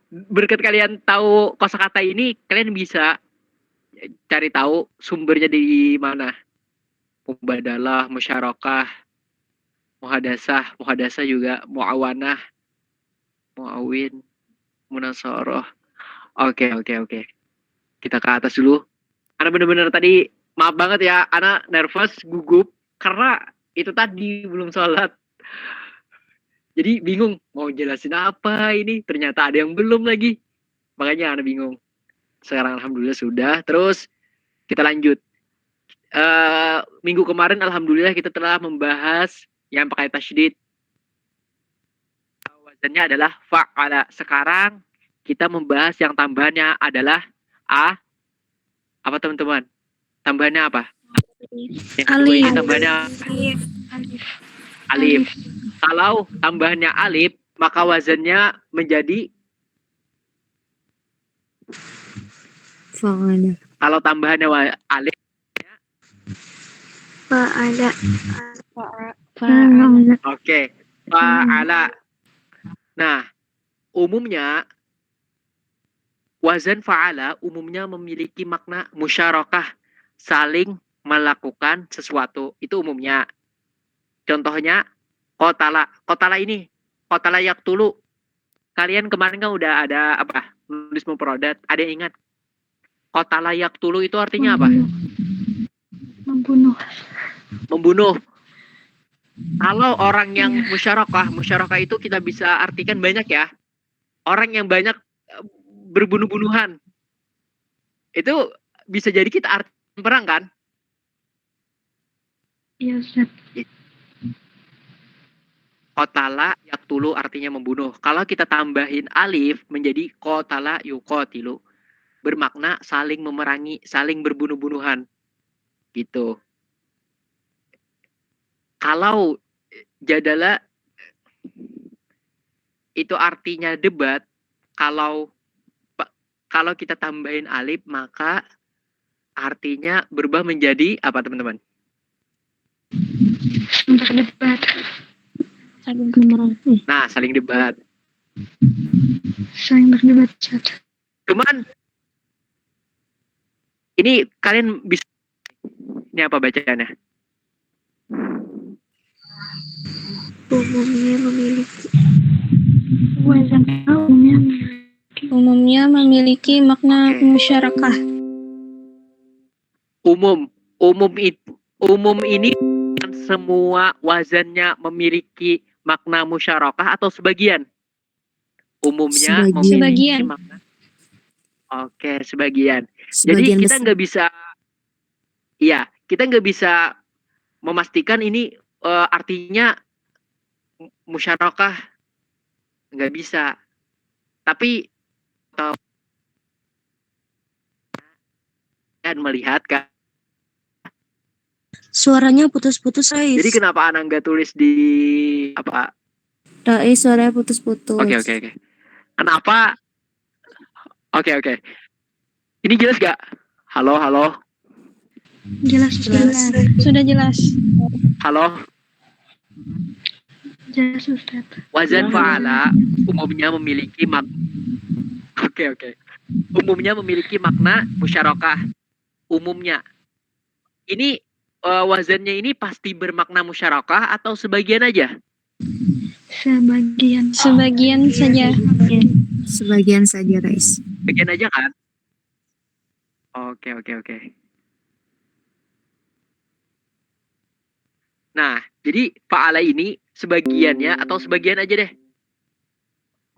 berkat kalian tahu kosakata ini, kalian bisa cari tahu sumbernya di mana. Mubadalah, musyarakah, muhadasah juga, muawanah, muawin, munasoroh. Oke. Kita ke atas dulu. Ana bener-bener tadi, maaf banget ya, Ana nervous, gugup, karena itu tadi belum sholat. Jadi bingung, mau jelasin apa ini, ternyata ada yang belum lagi. Makanya Ana bingung. Sekarang alhamdulillah sudah, terus kita lanjut. Minggu kemarin alhamdulillah kita telah membahas yang pakai tasydid. Wazannya adalah fa'ala. Sekarang kita membahas yang tambahannya adalah apa teman-teman? Tambahannya apa? Yang kedua ini tambahannya alif. Kalau tambahannya alif, maka wazannya menjadi Fa'ala. kalau tambahannya alif Fa'ala. oke. Fa'ala. Nah, umumnya wazan fa'ala umumnya memiliki makna musyarakah, saling melakukan sesuatu. Itu umumnya. Contohnya qatala. Qatala ini, qatala yaqtulu. Kalian kemarin kan udah ada apa? Nulis mufradat. Ada yang ingat? Qatala yaqtulu itu artinya apa? Membunuh. Membunuh. Kalau orang yang musyarakah itu kita bisa artikan banyak ya. Orang yang banyak berbunuh-bunuhan. Itu bisa jadi kita arti perang kan? Iya, Ustaz. Qatala yaqtulu artinya membunuh. Kalau kita tambahin alif menjadi qatala yuqatilu. Bermakna saling memerangi, saling berbunuh-bunuhan. Gitu. Kalau jadala itu artinya debat, kalau kita tambahin alif maka artinya berubah menjadi apa teman-teman? Berdebat. Saling memerangi. Nah, saling debat. Saling berdebat, Ustaz. Cuman ini kalian bisa, ini apa bacaannya? Umumnya memiliki. Wazan Umumnya memiliki makna musyarakah. Umum ini semua wazannya memiliki makna musyarakah atau sebagian? Umumnya memiliki Sebagian. makna. Oke, sebagian. Sebagian Jadi kita besar. nggak bisa, iya, kita nggak bisa memastikan ini artinya musyarakah, nggak bisa. Tapi kan melihat kan. Suaranya putus-putus, Rais. Jadi kenapa Ana nggak tulis di apa? Rais, suaranya putus-putus. Oke. Kenapa? Oke. Ini jelas gak? Halo. Jelas. Sudah jelas. Halo. Jelas, Ustaz. Wazan fa'ala umumnya memiliki umumnya memiliki makna musyarakah. Umumnya. Ini wazannya ini pasti bermakna musyarakah atau sebagian aja? Sebagian saja. Sebagian saja, Rais. Sebagian aja kan? Oke. Nah, jadi fa'ala ini sebagiannya atau sebagian aja deh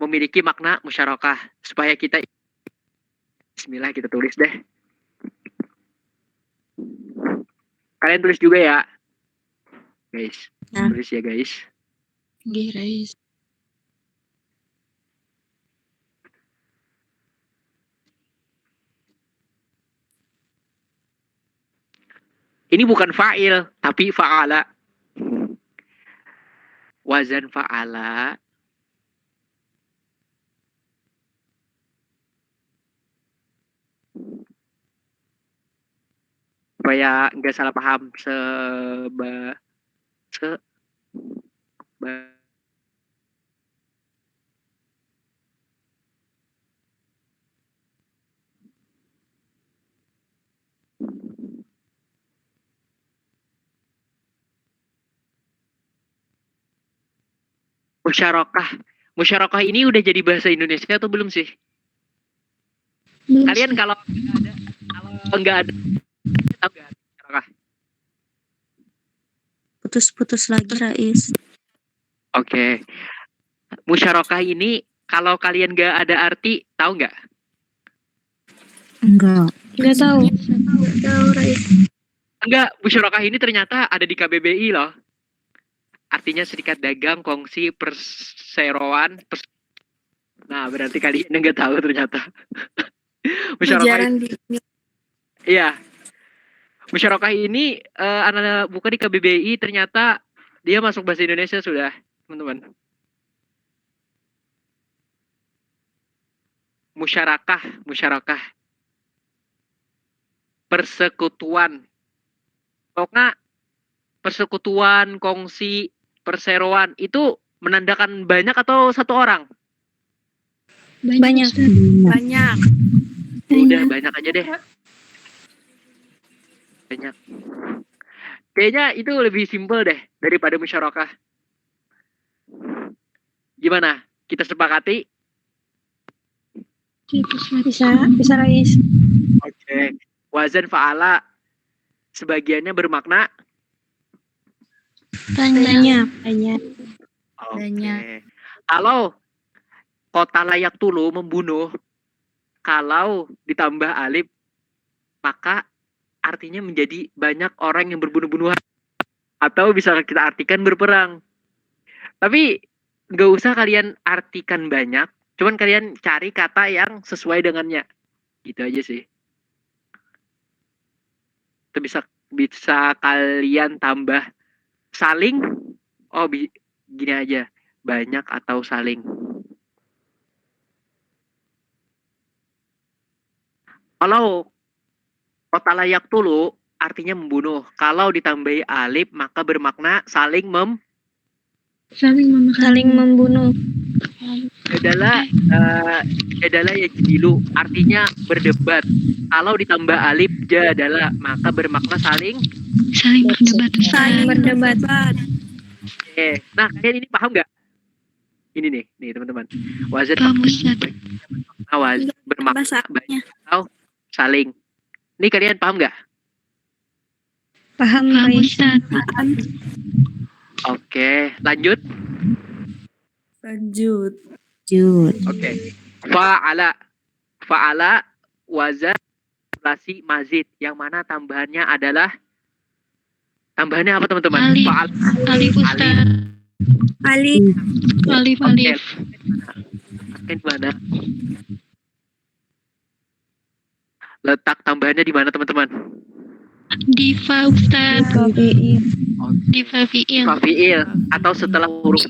memiliki makna musyarakah. Supaya kita bismillah kita tulis deh. Kalian tulis juga ya. Guys, tulis ya guys. Rais. Ini bukan fa'il, tapi fa'ala. Wazan fa'ala. supaya nggak salah paham musyarakah ini udah jadi bahasa Indonesia atau belum sih? Kalian kalau nggak ada tahu nggak musyarakah? Putus-putus lagi, Rais. Oke. Musyarakah ini kalau kalian nggak ada arti, tahu nggak? Enggak. Nggak tahu. Tahu, Rais. Enggak, musyarakah ini ternyata ada di KBBI loh. Artinya serikat dagang, kongsi, perseroan. Nah, berarti kalian nggak tahu ternyata. Musyarakah iya. Musyarakah ini anak bukan di KBBI, ternyata dia masuk bahasa Indonesia sudah, teman-teman. Musyarakah. Persekutuan. Pokoknya persekutuan, kongsi, perseroan itu menandakan banyak atau satu orang? Banyak. Udah banyak aja deh. Banyak. Kayaknya itu lebih simpel deh daripada musyarakah. Gimana? Kita sepakati? Bisa Rais. Oke. Wazan fa'ala sebagiannya bermakna Banyak. Oke. Kalau kota layak tulu membunuh, kalau ditambah alif, maka artinya menjadi banyak orang yang berbunuh-bunuhan. Atau bisa kita artikan berperang. Tapi nggak usah kalian artikan banyak, cuman kalian cari kata yang sesuai dengannya. Gitu aja sih. Itu bisa kalian tambah saling. Oh, gini aja. Banyak atau saling. Kalau kota layak tulu artinya membunuh. Kalau ditambahi alif maka bermakna saling membunuh. adalah yajdilu artinya berdebat. Kalau ditambah alif adalah maka bermakna saling berdebat. Oke. Nah, kalian ini paham nggak? Ini nih teman-teman. Wazan bermakna banyak atau saling. Ini kalian paham nggak? Paham Rais. Oke, lanjut. Oke. Fa'ala wazan inflasi mazid yang mana tambahannya adalah apa teman-teman? Alif Ustaz. Alif. Mana? Letak tambahannya di mana teman-teman? Di fa Ustaz. Di fa fi'il. Atau setelah huruf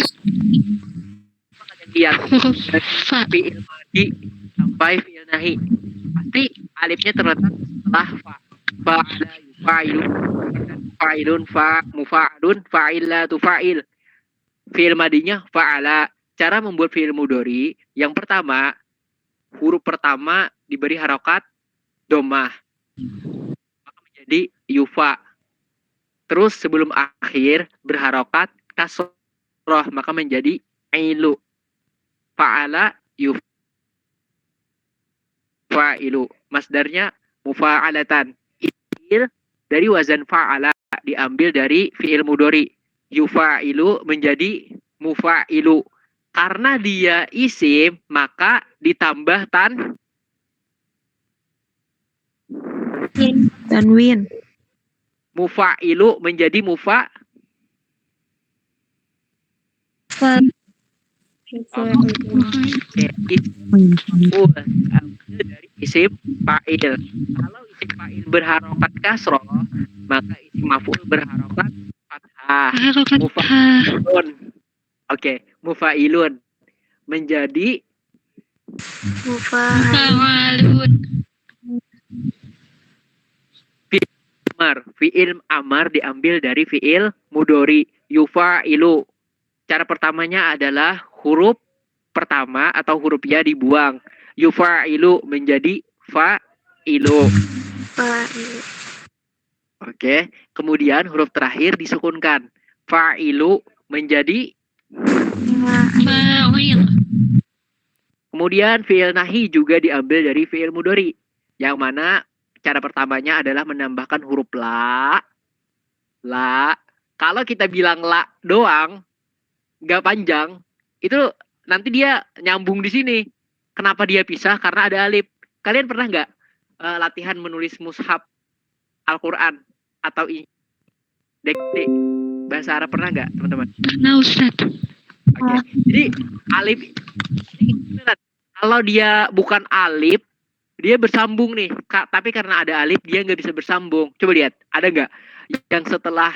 lihat Fa. fi'il madi sampai fi'il nahi. Pasti alifnya terletak setelah fa. Fa'ala yufa'ilu fa'ilun mufa'alun fa'ilatu fa'il. Fi'il madinya fa'ala. Cara membuat fi'il mudhari yang pertama, huruf pertama diberi harokat domah maka menjadi yufa. Terus sebelum akhir berharokat kasroh maka menjadi ilu. Fa'ala yufa'ilu. Masdarnya mufa'alatan. Fi'il dari wazan fa'ala diambil dari fi'il mudhari. Yufa'ilu menjadi mufa'ilu. Karena dia isim maka ditambah Tanwin. mufa'ilu menjadi dari isim fa'il. Kalau isim fa'il berharokat kasroh maka isim maf'ul berharokat fathah. Mufa'ilun. Oke, mufa'ilun menjadi Mufa'alun. amar. Fi'il amar diambil dari fi'il mudori. Yufa'ilu. Cara pertamanya adalah huruf pertama atau huruf ya dibuang. Yufa'ilu menjadi fa'ilu. Fa'ilu. Oke. Kemudian huruf terakhir disukunkan. Fa'ilu menjadi. Fa'il. Kemudian fi'il nahi juga diambil dari fi'il mudori. Yang mana cara pertamanya adalah menambahkan huruf la. La. Kalau kita bilang la doang, nggak panjang, itu nanti dia nyambung di sini. Kenapa dia pisah? Karena ada alif. Kalian pernah nggak latihan menulis mushaf Al-Quran atau dikte bahasa Arab, pernah nggak teman-teman? Pernah Ustaz. Oke. Jadi alif kalau dia bukan alif, dia bersambung nih. Tapi karena ada alif, dia nggak bisa bersambung. Coba lihat, ada nggak yang setelah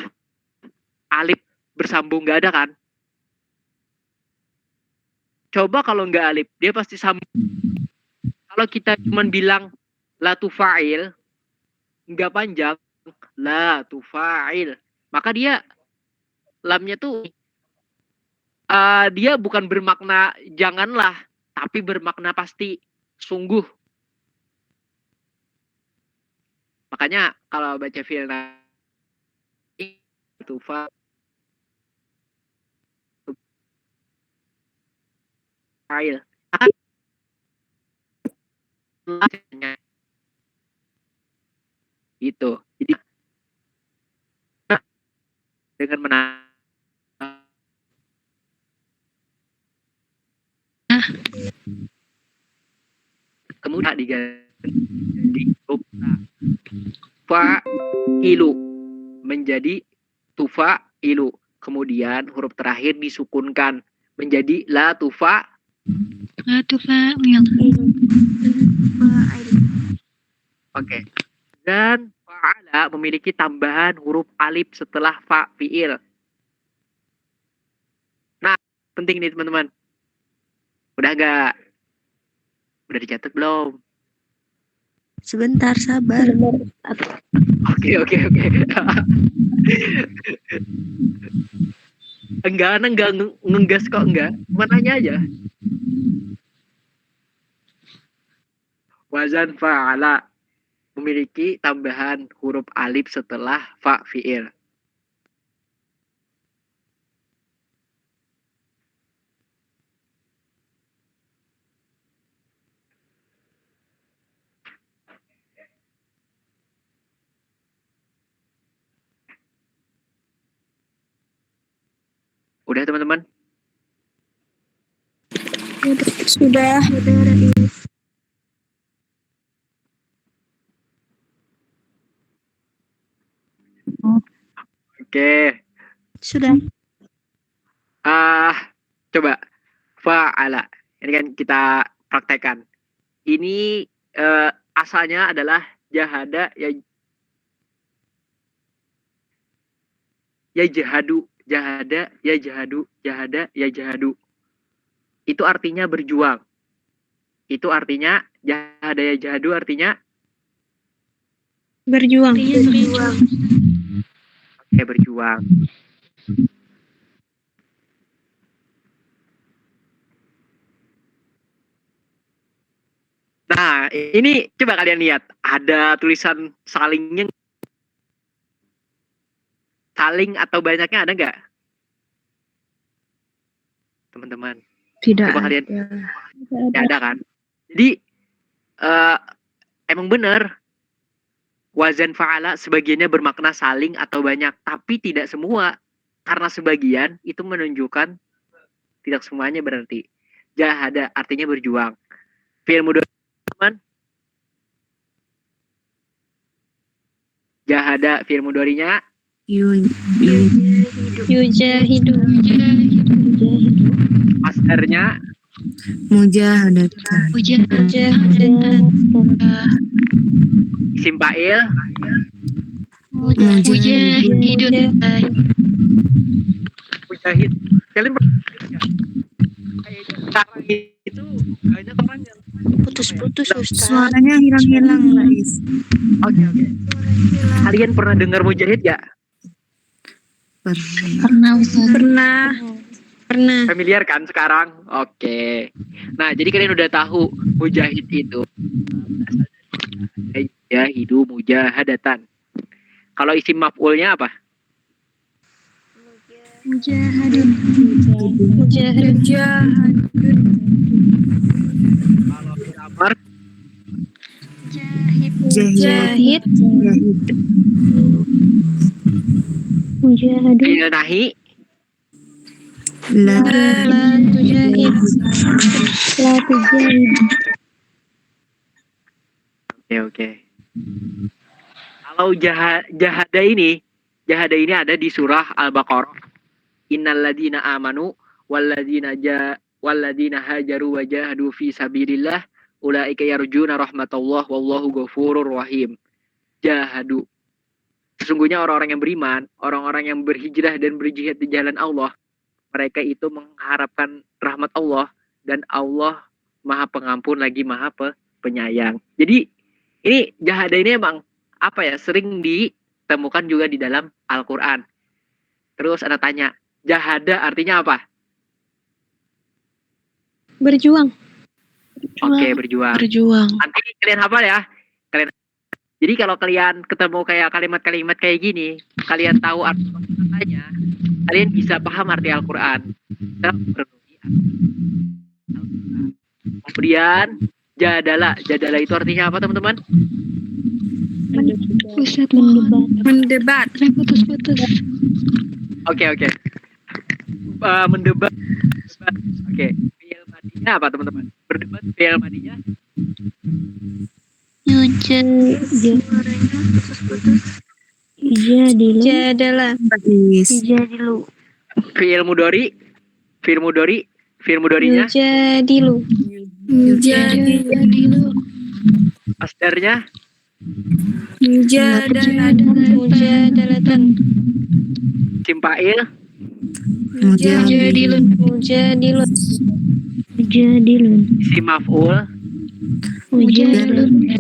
alif bersambung? Nggak ada kan? Coba kalau nggak alif, dia pasti sambung. Kalau kita cuma bilang la tufa'il, nggak panjang, la tufa'il, maka dia lamnya tuh dia bukan bermakna janganlah, tapi bermakna pasti, sungguh. Makanya kalau baca fi'il itu fa'il. Itu. Jadi dengan menang kemudian diganti fa'ilu menjadi tufa'ilu. Kemudian huruf terakhir disukunkan menjadi la tufa. La tufa'il. Oke. Dan fa'ala memiliki tambahan huruf alif setelah fa fi'il. Nah, penting nih teman-teman. Udah gak? Udah dicatat belum? Sebentar, sabar. Oke. Enggak ngegas kok, enggak. Mananya aja. Wazan fa'ala memiliki tambahan huruf alif setelah fa fi'il. Udah teman-teman? Sudah. Oke. Sudah. Coba fa'ala. Ini kan kita praktekkan. Ini asalnya adalah jahada ya jahadu, jahada ya jahadu, jahada ya jahadu. Itu artinya berjuang. Itu artinya jahada ya jahadu artinya Berjuang. Oke, berjuang. Nah, ini coba kalian lihat. Ada tulisan salingnya. Saling atau banyaknya ada nggak? Teman-teman. Tidak. Coba kalian. Ya, ada kan? Jadi, emang benar. Wazan fa'ala sebagiannya bermakna saling atau banyak. Tapi tidak semua. Karena sebagian itu menunjukkan tidak semuanya berarti. Jahada artinya berjuang. Fi'il mudhari teman. Jahada fi'il mudhari'nya Yujahidu. masdarnya Mujahadatan. isim fa'il Mujahidun. mujahid. Kalian pernah sekarang itu banyak orang yang Putus-putus Ustaz. Suaranya hilang-hilang, Rais. Oke. Kalian pernah dengar mujahid gak? Pernah Ustaz. Pernah. Familiar kan sekarang? Oke. Nah, jadi kalian udah tahu mujahid itu jahidu mujahadatan. Kalau isim maf'ulnya apa? Mujahadun. Kalau fi'il amar Jahid. Mujahadun. fi'il nahi La Tujahid. La tujahid. Oke. Kalau jahada ini ada di surah Al-Baqarah. Innalladzina amanu walladzina hajaru wa jahadu fi sabilillah ulaika yarjuna rahmatullah wallahu ghafurur rahim. Jahadu. Sesungguhnya orang-orang yang beriman, orang-orang yang berhijrah dan berjihad di jalan Allah, mereka itu mengharapkan rahmat Allah dan Allah Maha Pengampun lagi Maha Penyayang. Jadi ini jahada ini emang apa ya, sering ditemukan juga di dalam Al-Quran. Terus Anda tanya, jahada artinya apa? Berjuang. Oke, berjuang. Nanti kalian hafal ya. Jadi kalau kalian ketemu kayak kalimat-kalimat kayak gini, kalian tahu arti katanya, kalian bisa paham arti Al-Quran. Kemudian jadalah itu artinya apa teman-teman? Ustaz Mendebat. putus-putus. Oke. Mendebat. Oke. Fi'il madinya apa teman-teman? Berdebat fi'il madinya? Jadalah. Jadilu. Fi'il mudorinya? Jadilu. Masdarnya? Mujadalatan. Simpa'il? Mujadilun. Si maf'ul? Mujadalun.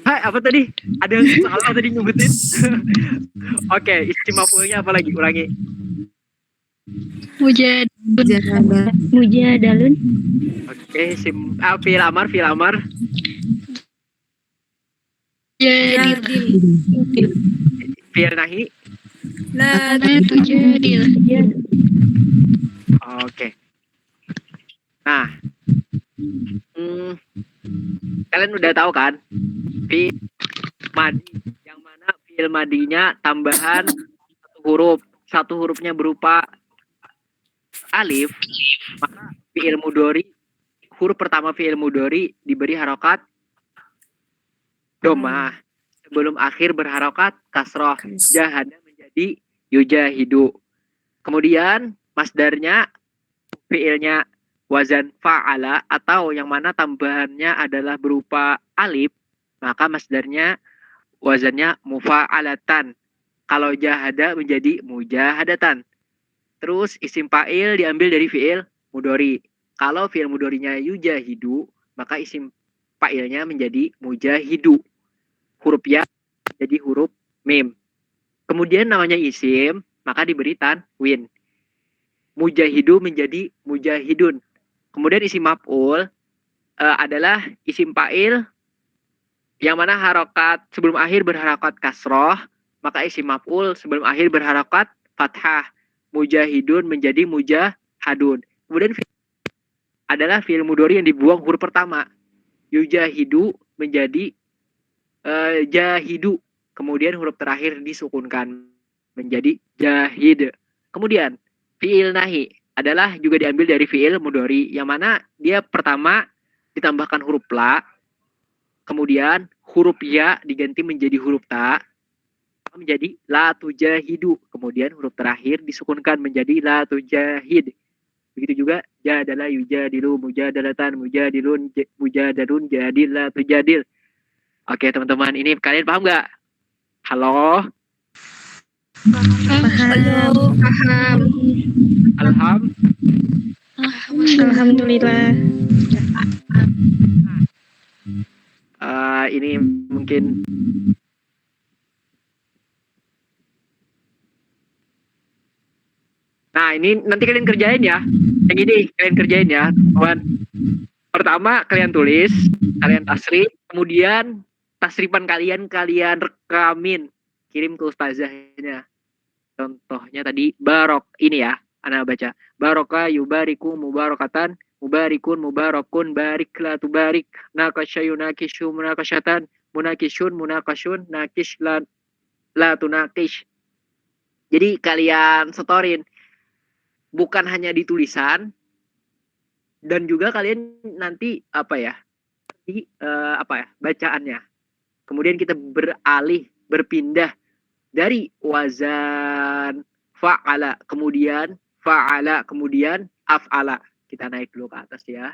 Hai, apa tadi? Ada yang salah tadi nyebutin. Oke, isim maf'ulnya apa lagi? Ulangi. Mujadalun. Oke, fi'il amar. Fi'il nahi. Tujadil. Oke. Nah, kalian udah tahu kan fi'il madi, yang mana fi'il madinya tambahan satu hurufnya berupa alif, maka fi'il mudhari, huruf pertama fi'il mudhari diberi harokat domah, sebelum akhir berharokat kasroh. Jahada menjadi yujahidu. Kemudian masdarnya fi'ilnya wazan fa'ala, atau yang mana tambahannya adalah berupa alif, maka masdarnya wazannya mufa'alatan. Kalau jahada menjadi mujahadatan. Terus isim fa'il diambil dari fi'il mudhari. Kalau fi'il mudharinya yujahidu, maka isim fa'ilnya menjadi mujahidu. Huruf ya jadi huruf mim. Kemudian namanya isim, maka diberi tanwin. Mujahidu menjadi mujahidun. Kemudian isim maf'ul adalah isim fa'il yang mana harokat sebelum akhir berharokat kasroh, maka isim maf'ul sebelum akhir berharokat fathah. Mujahidun menjadi mujahadun. Kemudian adalah fi'il mudhari yang dibuang huruf pertama. Yujahidu menjadi jahidu. Kemudian huruf terakhir disukunkan menjadi jahid. Kemudian fi'il nahi adalah juga diambil dari fi'il mudhari, yang mana dia pertama ditambahkan huruf la, kemudian huruf ya diganti menjadi huruf ta, menjadi la tujahidu. Kemudian huruf terakhir disukunkan menjadi la tujahid. Begitu juga jadalah yujadilu, mujadalatan, mujadilun, mujadalun, jadil, la tujadil. Oke teman-teman, ini kalian paham nggak? Halo? Paham. Alhamdulillah. Ini mungkin nah ini nanti kalian kerjain ya. Yang ini kalian kerjain ya, kawan. Pertama kalian tulis, kalian tasrif, kemudian tasrifan kalian rekamin, kirim ke ustazahnya. Contohnya tadi barok ini ya, ana baca baroka yubariku mubarakatan mubarikun mubarakun barik la tubarik nakasya yunakishu munakasyatan munakishun munakashun nakish la tunakish. Jadi kalian setorin, bukan hanya di tulisan, dan juga kalian nanti bacaannya. Kemudian kita berpindah dari wazan fa'ala kemudian af'ala. Kita naik dulu ke atas ya.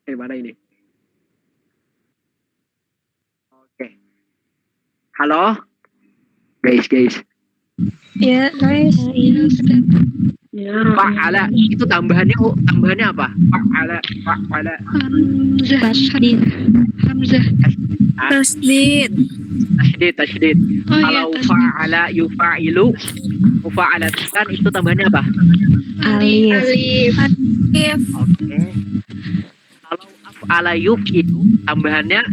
Mana ini? Oke. Halo? Guys. Ya, guys. Fa'ala itu tambahannya apa? Fa'ala. Hamzah. Tasdid. Tasydid. Kalau fa'ala yufa'ilu mufa'alatan itu tambahannya apa? Alif. Oke. Kalau af'ala itu tambahannya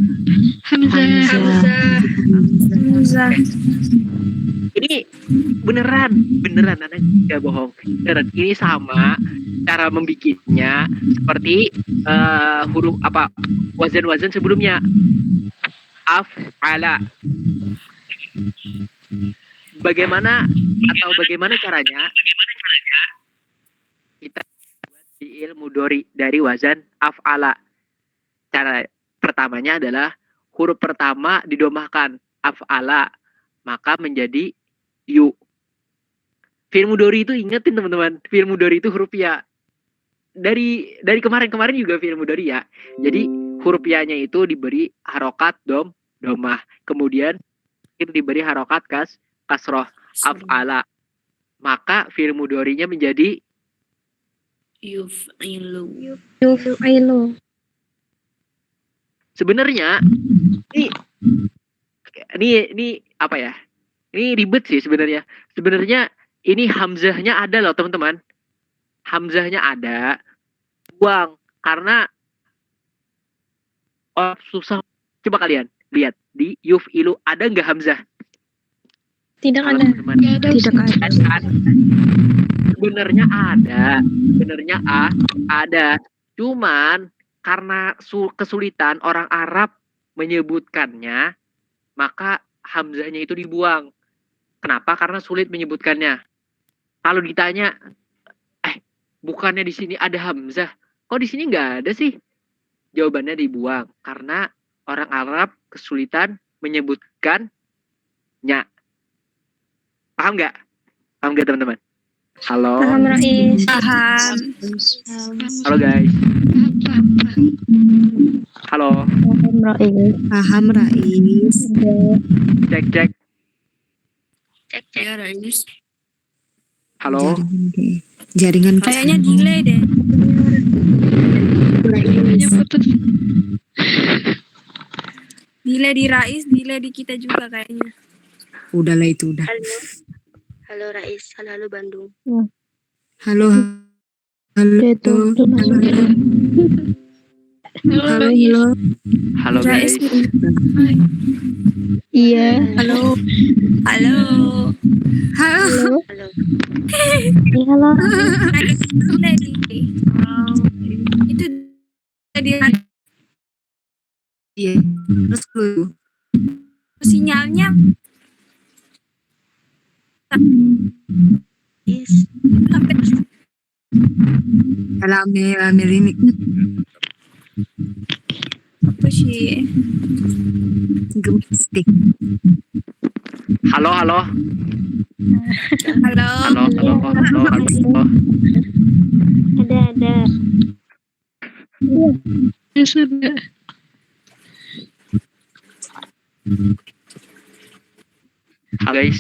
Hamzah. ini beneran anak nggak bohong, beneran ini sama cara membikinnya seperti huruf wazan sebelumnya. Af'ala. Bagaimana caranya kita buat fi'il mudhari dari wazan af'ala? Cara pertamanya adalah huruf pertama didomahkan af'ala, maka menjadi yu. Fi'il mudhari itu ingetin teman-teman, fi'il mudhari itu huruf ya. Dari kemarin juga fi'il mudhari ya. Jadi huruf ya-nya itu diberi harokat domah. Kemudian itu diberi harokat kasroh af'ala. Maka fi'il mudhari'nya menjadi Yuf'ilu. Sebenarnya ini apa ya? Ini ribet sih sebenarnya. Sebenarnya ini hamzahnya ada loh teman-teman. Hamzahnya ada. Buang karena susah. Coba kalian lihat di yuf'ilu ada nggak hamzah? Tidak ada. Sebenarnya ada. Cuman karena kesulitan orang Arab menyebutkannya, maka hamzahnya itu dibuang. Kenapa? Karena sulit menyebutkannya. Kalau ditanya, bukannya di sini ada hamzah, kok di sini nggak ada sih? Jawabannya dibuang karena orang Arab kesulitan menyebutkannya. Paham nggak? Paham nggak teman-teman? Halo. Paham, Rais. Paham. Halo guys. Halo. Paham, Rais. Cek. Ya, Rais. Halo. Jaringan Kayaknya delay deh. Kayaknya putus. Delay di Rais, delay di kita juga kayaknya. Udahlah itu udah. Halo Rais, halo Bandung. Halo. Halo guys. Iya. Halo. Delay di. Itu di Iya. Terus lu. sinyalnya sampai Rame ini. apa sih? Gemistik. Halo. Halo. Ada. Sudah. Halo guys.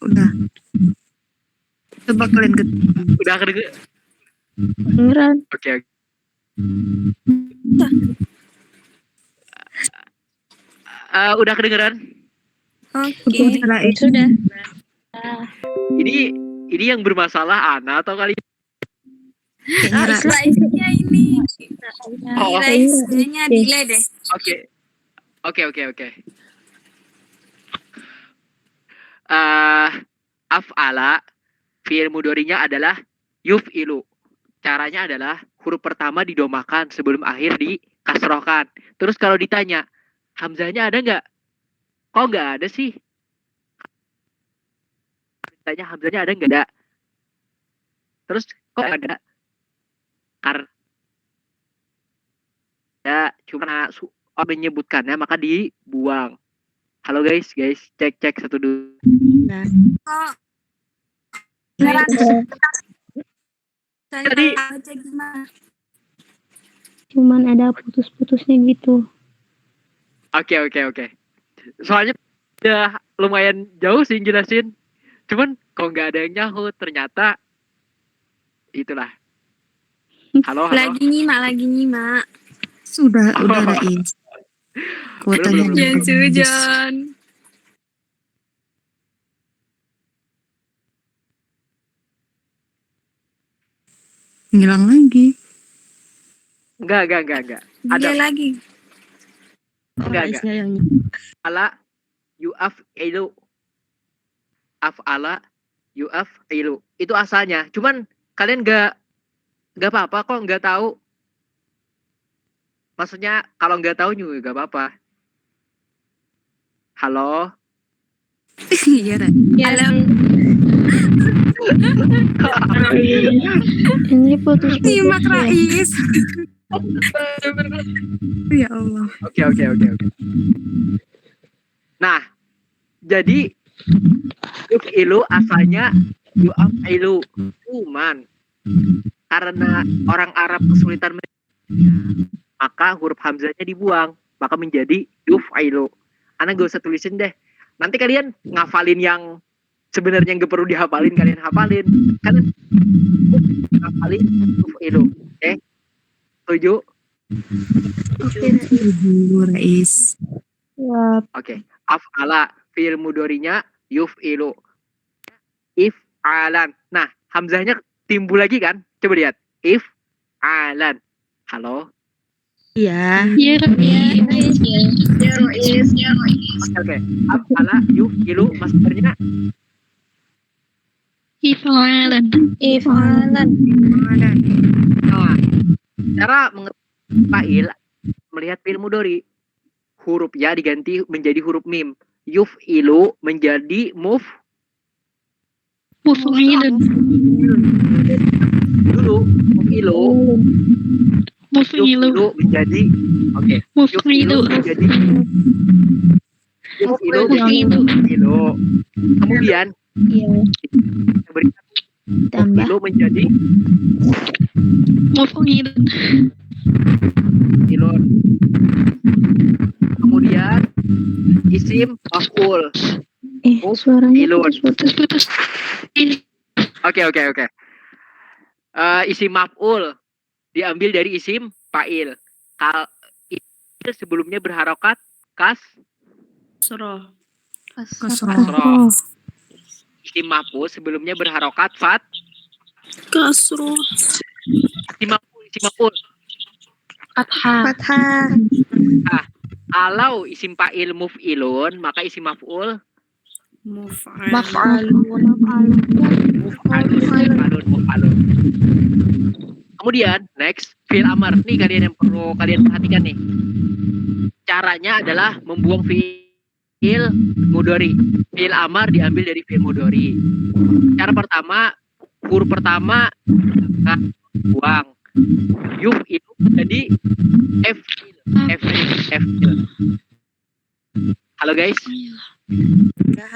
Udah. Coba kalian Udah kedengeran? Beneran. Oke. Udah kedengeran? Oke. Sudah. Ini yang bermasalah Ana atau kali? Raisnya ini. Oh, Raisnya delay deh. Oke. Af'ala fi'il mudhari'nya adalah yuf'ilu. Caranya adalah huruf pertama didomakan sebelum akhir dikasrohkan. Terus kalau ditanya, hamzahnya ada nggak? Kok nggak ada sih? Ditanya hamzahnya ada nggak? Ada. Terus kok nggak ada? Karena cuma menyebutkannya maka dibuang. Halo guys, cek satu dulu. Tadi Cuman ada putus-putusnya gitu. Oke. Soalnya udah lumayan jauh sih jelasin. Cuman kok nggak ada yang nyahut, ternyata itulah. Halo. Lagi nyimak. udah Rais. Kuotanya Belum. Jangan sujon. Ngilang lagi. Enggak. Dia Ada. lagi. Enggak. Ala yu'af'ilu. Af'ala yu'af'ilu. Itu asalnya. Cuman kalian enggak apa-apa kok enggak tahu. Maksudnya kalau enggak tahu juga enggak apa-apa. Halo. Iya, Rais. Halo. Ini putus-putus. Nyimak Rais. Ya Allah. Oke. Nah, jadi yuf'ilu asalnya yu'af'ilu. Cuman karena orang Arab kesulitan maka huruf hamzahnya dibuang, maka menjadi yuf'ilu. Ana gak usah tulisin deh. Nanti kalian ngafalin yang sebenarnya nggak perlu dihafalin, kalian hafalin. Kalian ngafalin yuf'ilu. Oke? Setuju? Rais. Oke. Af'ala fi'il mudhari'nya yuf'ilu. If'alan. Nah, hamzahnya timbul lagi kan? Coba lihat. If'alan. Halo. Iya. Oke. Af'ala yuf'ilu masdarnya Ifalan. Nah, cara mengetahui fa'il melihat fi'il mudhari, huruf ya diganti menjadi huruf mim. Yuf'ilu menjadi Muf'ilun. dulu. Yuf'ilu menjadi Muf'ilu. menjadi yuf'ilu. Kemudian Tambah. yuf'ilu menjadi Muf'ilun. ilun. Kemudian isim maf'ul. Suaranya Ilun. Putus. Oke. Isim maf'ul diambil dari isim fa'il. Itu sebelumnya berharokat kasroh. Isim maf'ul sebelumnya berharokat Kasroh. isim maf'ul. Fathah. Kalau isim fa'il muf'ilun, maka isim maf'ul Maf'alun. muf'alun. Kemudian next fi'il amar. Nih kalian yang perlu kalian perhatikan nih. Caranya adalah membuang fi'il mudhari. Fi'il amar diambil dari fi'il mudhari. Cara pertama, huruf pertama buang. Yuf'ilu jadi F'il. Halo guys.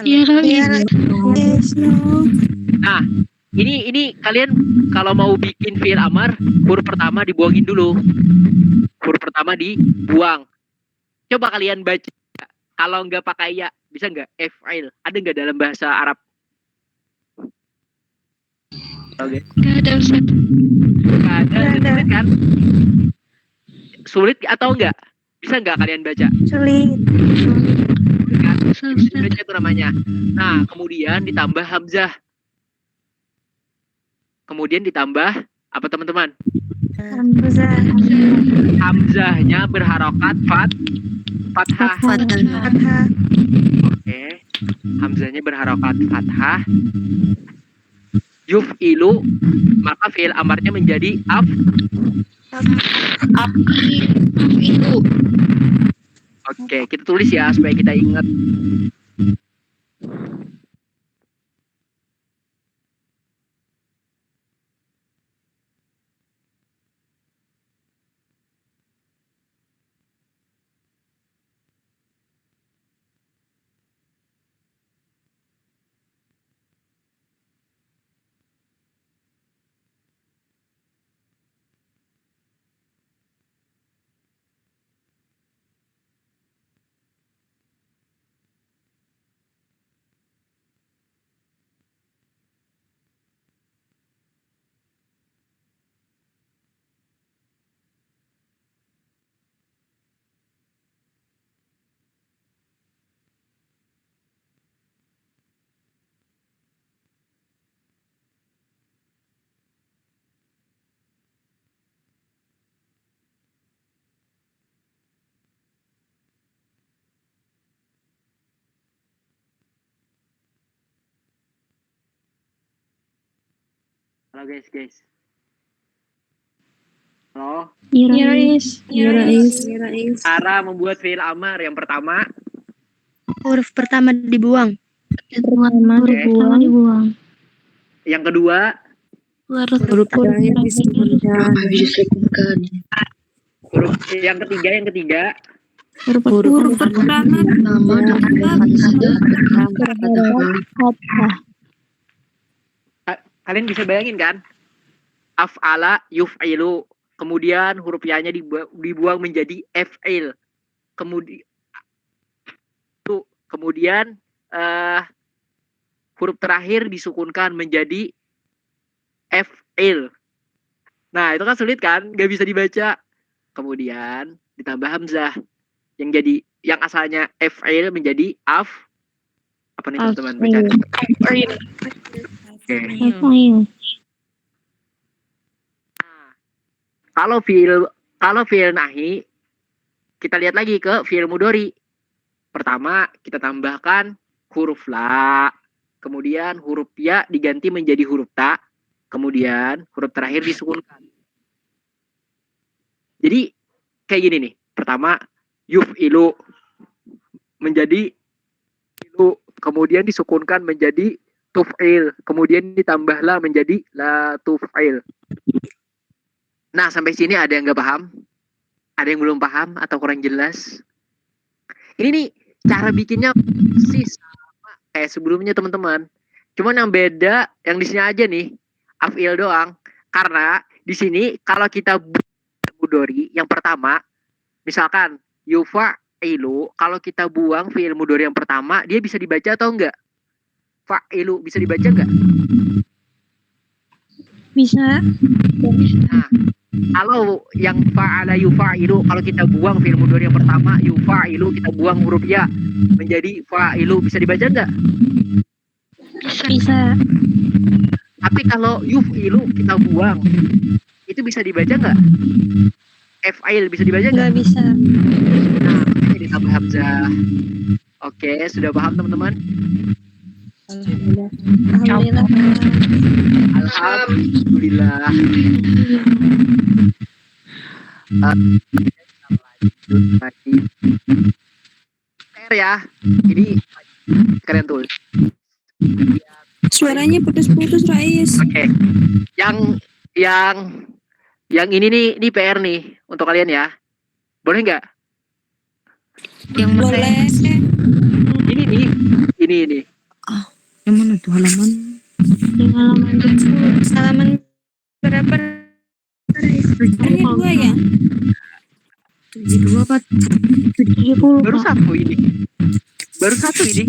Iya. Nah, Ini kalian kalau mau bikin fi'il amar, huruf pertama dibuangin dulu. Huruf pertama dibuang. Coba kalian baca. Kalau nggak pakai ya, bisa nggak? F'il. Ada nggak dalam bahasa Arab? Oke. Nggak ada Ustaz. Nggak ada. Nggak ada. Sulit kan? Sulit atau enggak? Bisa nggak kalian baca? Sulit. Sulit kan? Susah Ustaz. Sulitnya itu namanya. Nah, kemudian ditambah hamzah. Kemudian ditambah apa teman-teman? Hamzah. Hamzahnya berharokat fathah. Fathah. Oke. Hamzahnya berharokat fathah. Yuf'ilu, maka fi'il amarnya menjadi Itu. Oke, kita tulis ya supaya kita ingat. Halo guys. Halo. Ya Rais. Ya Rais. Cara membuat fi'il amar yang pertama. Huruf pertama dibuang. Pertama dibuang. Yang kedua, Huruf terakhir disebutkan. huruf yang ketiga. Huruf pertama Kalian bisa bayangin kan? Af'ala yuf'ilu. Kemudian huruf ya-nya dibuang menjadi f'il. Kemudian huruf terakhir disukunkan menjadi f'il. Nah, itu kan sulit kan? Gak bisa dibaca. Kemudian ditambah hamzah. Yang asalnya f'il menjadi apa nih teman-teman bacanya? Oke. Kalau fi'il nahi, kita lihat lagi ke fi'il mudhari. Pertama, kita tambahkan huruf la, kemudian huruf ya diganti menjadi huruf ta, kemudian huruf terakhir disukunkan. Jadi kayak gini nih. Pertama, yuf'ilu menjadi ilu, kemudian disukunkan menjadi tuf'il, kemudian ditambahlah menjadi la tuf'il. Nah, sampai sini ada yang nggak paham? Ada yang belum paham atau kurang jelas? Ini nih, cara bikinnya sih sama kayak sebelumnya teman-teman. Cuman yang beda, yang di sini aja nih, af'il doang. Karena di sini kalau kita mudhari yang pertama, misalkan yufa'ilu, kalau kita buang fi'il mudhari yang pertama, dia bisa dibaca atau enggak? Fa'ilu bisa dibaca enggak? Bisa. Nah, kalau yang fa'ala yufa'ilu, kalau kita buang fi'il mudhari yang pertama, yufa'ilu, kita buang huruf ya menjadi fa'ilu, bisa dibaca enggak? Bisa. Tapi kalau yuf'ilu kita buang, itu bisa dibaca enggak? Fa'il bisa dibaca enggak? Nggak bisa. Nah, ini ditambah hamzah. Oke, sudah paham teman-teman? Alhamdulillah. Alhamdulillah. Lanjut lagi. Ya, ini kalian tulis. Suaranya putus-putus, Rais. Oke. Yang ini PR nih untuk kalian ya. Boleh nggak? Yang Boleh. Ini. yang mana tuh halaman? Di halaman 70. Halaman berapa? Hanya 2 ya? 72 apa? 70. Baru Pak. satu ini. Baru satu ini.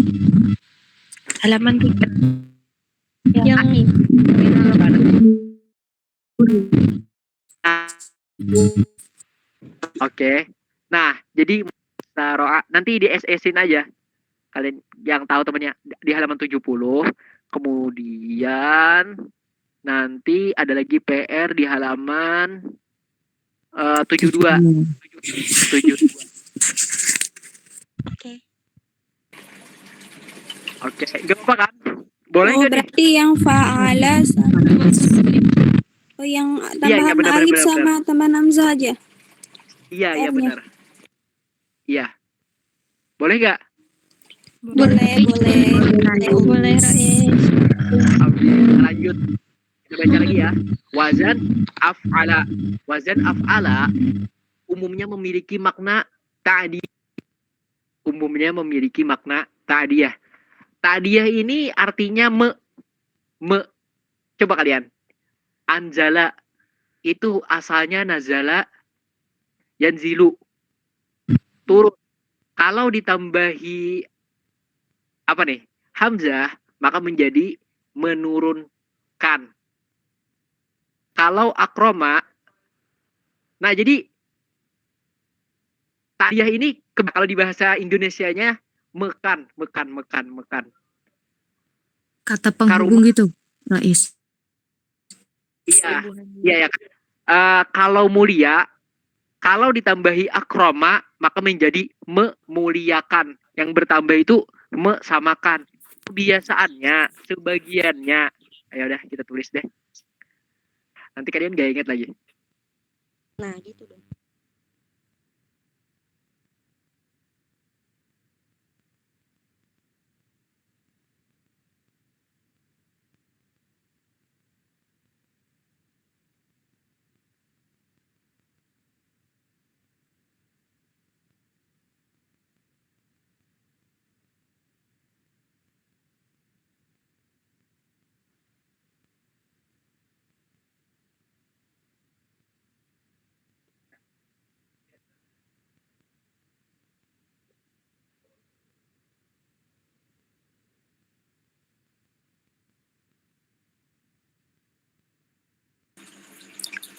Halaman 3. Yang Oke. Nah, jadi Roa nanti di SS-in aja. Kalian yang tahu temannya di halaman 70. Kemudian nanti ada lagi PR di halaman 72. 72. Oke. Oke, enggak apa kan? Boleh Oh, nggak nih? berarti yang fa'ala sama yang tambahan benar, alif benar, sama tambahan hamzah aja. Iya, R-nya. benar. Iya. Boleh nggak? Boleh. Boleh, Rais. Oke, lanjut. Kita baca lagi ya. Wazan af'ala. Wazan af'ala umumnya memiliki makna ta'diyah. Umumnya memiliki makna ta'diyah. Ta'diyah ini artinya me. Coba kalian. Anzala itu asalnya nazala yanzilu. Turun. Kalau ditambahi apa nih? Hamzah, maka menjadi menurunkan. Kalau akroma, nah jadi ta'diyah ini kalau di bahasa Indonesianya mekan. Kata penghubung gitu, Rais. Iya. Kalau mulia, kalau ditambahi akroma, maka menjadi memuliakan. Yang bertambah itu samakan. Kebiasaannya, sebagiannya. Ayo udah kita tulis deh. Nanti kalian gak ingat lagi. Nah, gitu dong.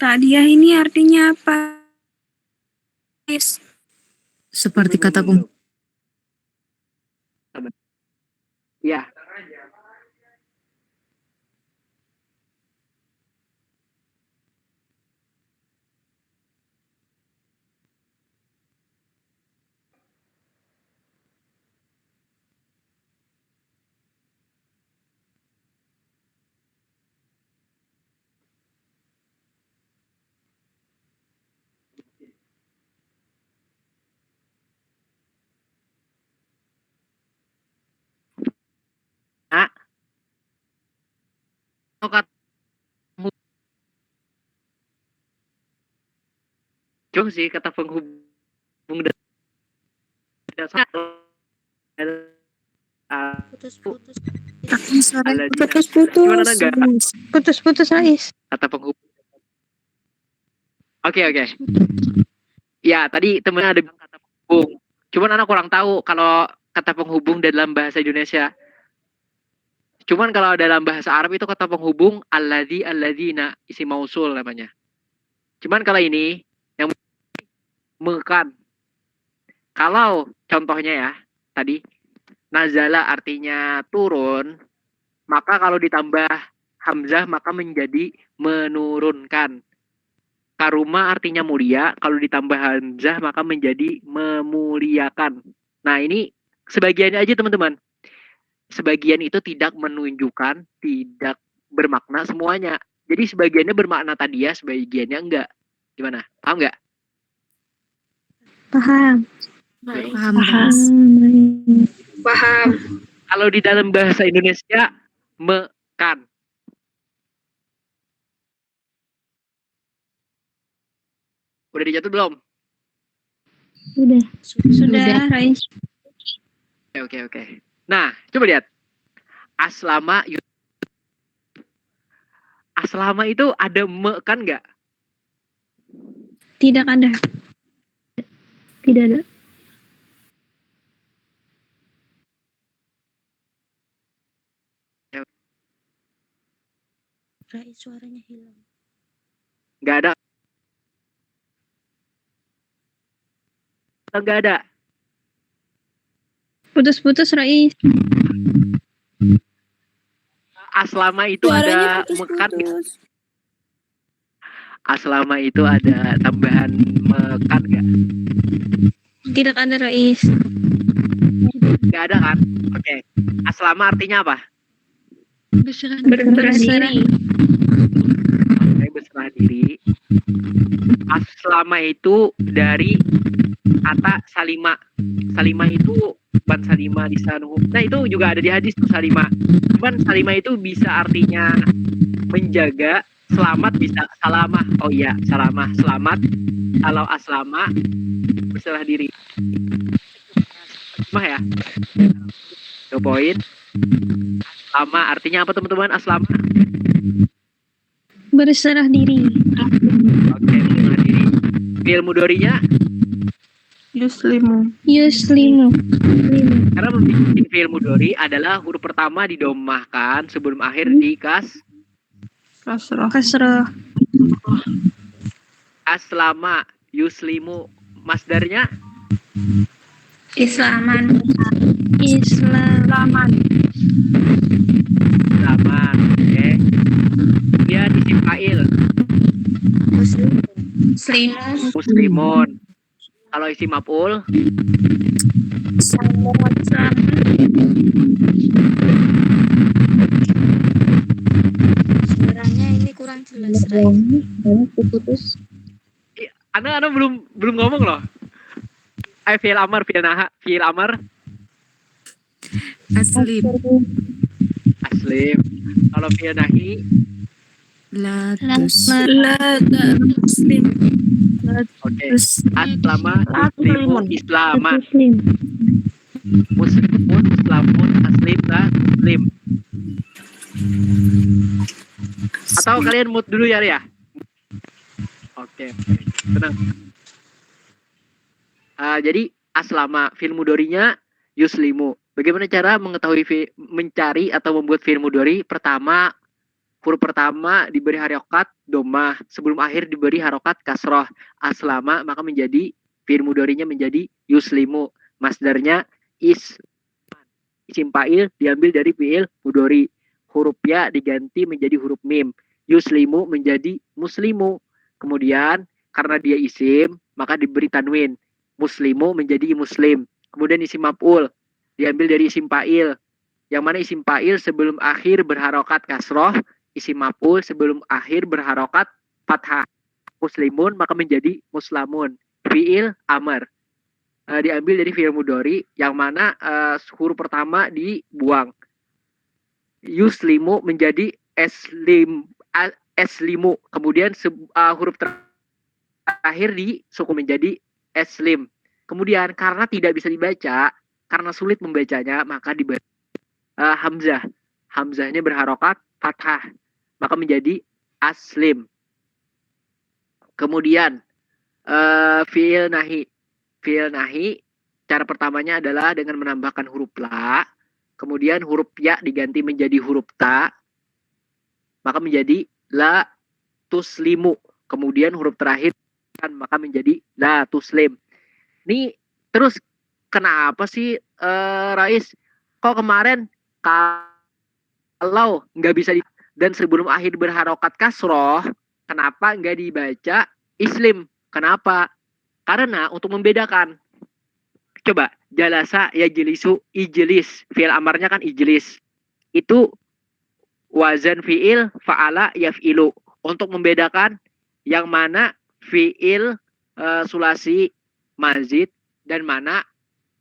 Ta'diyah ini artinya apa? Yes. Seperti kata penghubung. Ya. Cuma sih kata penghubung dan Putus-putus. gimana enggak Putus-putus, Rais. kata penghubung. Oke. Ya, tadi temennya ada bilang kata penghubung. Cuman anak kurang tahu kalau kata penghubung dalam bahasa Indonesia. Cuman kalau dalam bahasa Arab itu kata penghubung alladzi alladzina isi mausul namanya. Cuman kalau ini yang mekan. Kalau contohnya ya, tadi nazala artinya turun, maka kalau ditambah hamzah maka menjadi menurunkan. Karuma artinya mulia, kalau ditambah hamzah maka menjadi memuliakan. Nah, ini sebagiannya aja teman-teman. Sebagian itu tidak menunjukkan, tidak bermakna semuanya. Jadi sebagiannya bermakna tadi ya, sebagiannya enggak. Gimana? Paham enggak? Paham. Paham, Paham. Rais. Paham. Kalau di dalam bahasa Indonesia, mekan. Udah dicatat belum? Sudah, Rais. Oke. Nah, coba lihat. Aslama Aslama itu ada me kan nggak? Tidak ada. Tidak ada. Rais suaranya hilang. Nggak ada. Nggak ada. Putus-putus Rais. Aslama itu ada mekan. Aslama itu ada tambahan mekan nggak? Tidak ada Rais. Nggak ada kan? Oke. Aslama artinya apa? Berserah diri. Oke, berserah diri. Aslama itu dari kata salima. Salima itu bukan salima lisanuhu. Nah, itu juga ada di hadis tuh salima. Cuman salima itu bisa artinya menjaga, selamat bisa salamah. Oh iya, salamah, selamat. Kalau aslama berserah diri. Mah ya. 2 poin. Aslama artinya apa teman-teman? Aslama. Berserah diri. Oke, berserah diri. Fi'il mudhari'nya Yuslimu. karena membuat fi'il mudhari adalah huruf pertama didomahkan sebelum akhir di Kasrah. aslama, yuslimu. Masdarnya Islaman. Islaman. zaman. Oke. Dia isim fa'il muslimun. Kalau isim maf'ul Suaranya ini kurang jelas, Rais. Putus. Anda belum ngomong loh. Fi'il amar, fi'il amar Aslim. aslim. Kalau fi'il nahi La Muslim. oke. Aslama, yuslimu, islaman. Muslim. Muslimun, islamun, aslim, la, muslim. Atau kalian mood dulu ya, Ria? Oke, tenang. Jadi aslama fi'il mudhari'nya yuslimu. Bagaimana cara mengetahui mencari atau membuat fi'il mudhari? Pertama, huruf pertama diberi harokat domah, sebelum akhir diberi harokat kasroh. Aslama maka menjadi fi'il mudhari'nya menjadi yuslimu. Masdarnya isim fa'il diambil dari fi'il mudhari. Huruf ya diganti menjadi huruf mim. Yuslimu menjadi muslimu. Kemudian karena dia isim maka diberi tanwin. Muslimu menjadi muslim. Kemudian isim maf'ul diambil dari isim fa'il. Yang mana isim fa'il sebelum akhir berharokat kasroh, isim maf'ul sebelum akhir berharokat fathah. Muslimun maka menjadi muslamun. Fi'il amar diambil dari fi'il mudhari yang mana huruf pertama dibuang. Yuslimu menjadi eslimu. Kemudian huruf terakhir disukun menjadi eslim. Kemudian karena tidak bisa dibaca, karena sulit membacanya, maka dibaca hamzah. Hamzahnya berharokat fathah, maka menjadi aslim. Kemudian fi'il nahi. Fi'il nahi cara pertamanya adalah dengan menambahkan huruf la, kemudian huruf ya diganti menjadi huruf ta, maka menjadi la tuslimu. Kemudian huruf terakhir maka menjadi la tuslim. Ini terus kenapa sih Rais? Kok kemarin kalau nggak bisa dan sebelum akhir berharokat kasroh, kenapa nggak dibaca islim? Kenapa? Karena untuk membedakan. Coba jalasa ya jelisu ijlis. Fi'il amarnya kan ijlis. Itu wazan fi'il fa'ala yaf'ilu. Untuk membedakan yang mana fi'il sulasi mazid dan mana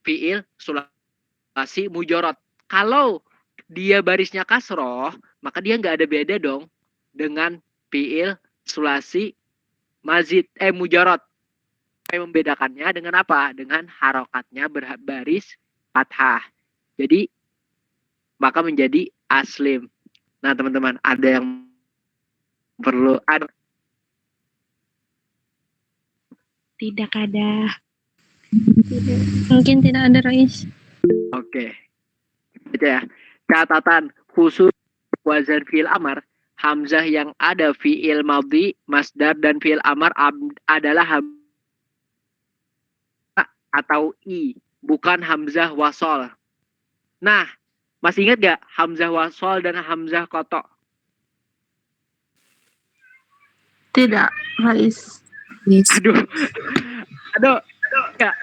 fi'il sulasi mujarad. Kalau dia barisnya kasroh, maka dia nggak ada beda dong dengan fi'il sulasi mazid mujarad. Membedakannya dengan apa? Dengan harokatnya berbaris fathah. Jadi maka menjadi aslim. Nah teman-teman, ada yang Perlu ada. Tidak ada. Mungkin tidak ada Rais. Oke. Baca ya. Catatan khusus wazan fi'il amar, hamzah yang ada fi'il madhi, masdar dan fi'il amar adalah hamzah atau i, bukan hamzah wasol. Nah, masih ingat gak hamzah wasol dan hamzah kotok? Tidak Rais. Yes. Aduh, enggak.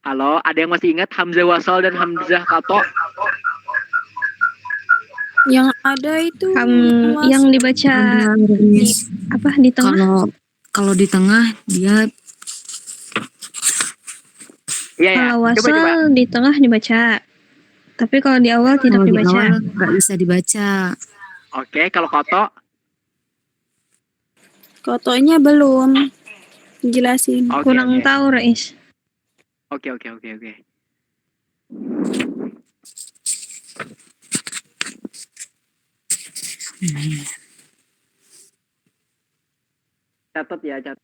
Halo, ada yang masih ingat hamzah wasol dan hamzah kotok? Yang ada itu Yang dibaca Yes. di tengah? Kalau di tengah dia Iya ya. Kalau Coba. wasal di tengah dibaca. Tapi kalau di awal tidak kalau di dibaca. awal nggak bisa dibaca. Oke, kalau kotok. Kotonya belum jelasin. Oke, Kurang oke. tahu Rais. Oke. Catat ya, catat.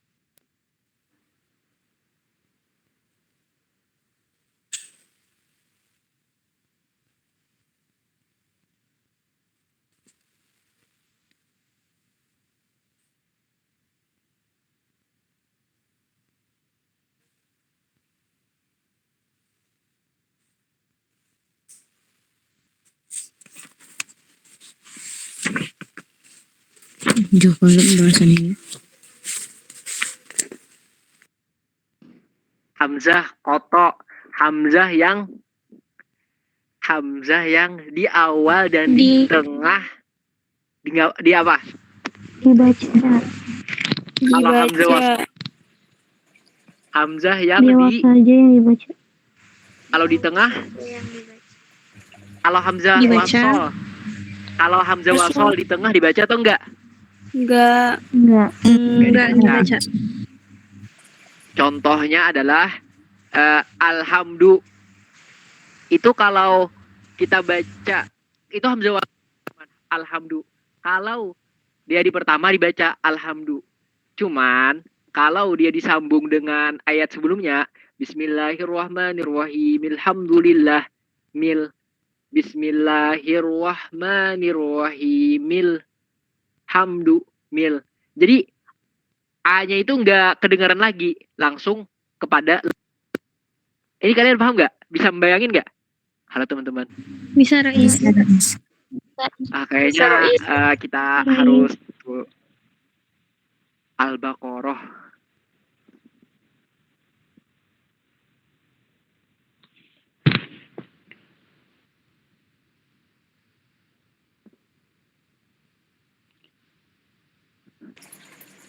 Jauh banget pembahasannya. Hamzah kotok, hamzah yang di awal dan di tengah di apa? Dibaca. Kalau hamzah Dibaca. Hamzah yang Dia di waktu aja yang dibaca. kalau di tengah, Yang dibaca. kalau hamzah Dibaca. wasol. Kalau hamzah wasol di tengah dibaca atau enggak? Enggak. Enggak. Enggak dibaca. Contohnya adalah alhamdu. Itu kalau kita baca itu hamzah wasol alhamdu. Kalau dia di pertama dibaca alhamdu. Cuman kalau dia disambung dengan ayat sebelumnya, Bismillahirrahmanirrahim, alhamdulillah, mil, Bismillahirrahmanirrahim, hamdu, mil. Jadi A-nya itu nggak kedengaran lagi, langsung kepada. Ini kalian paham nggak? Bisa membayangin nggak? Halo teman-teman. Bisa Rais. Kayaknya kita harus Al-Baqarah.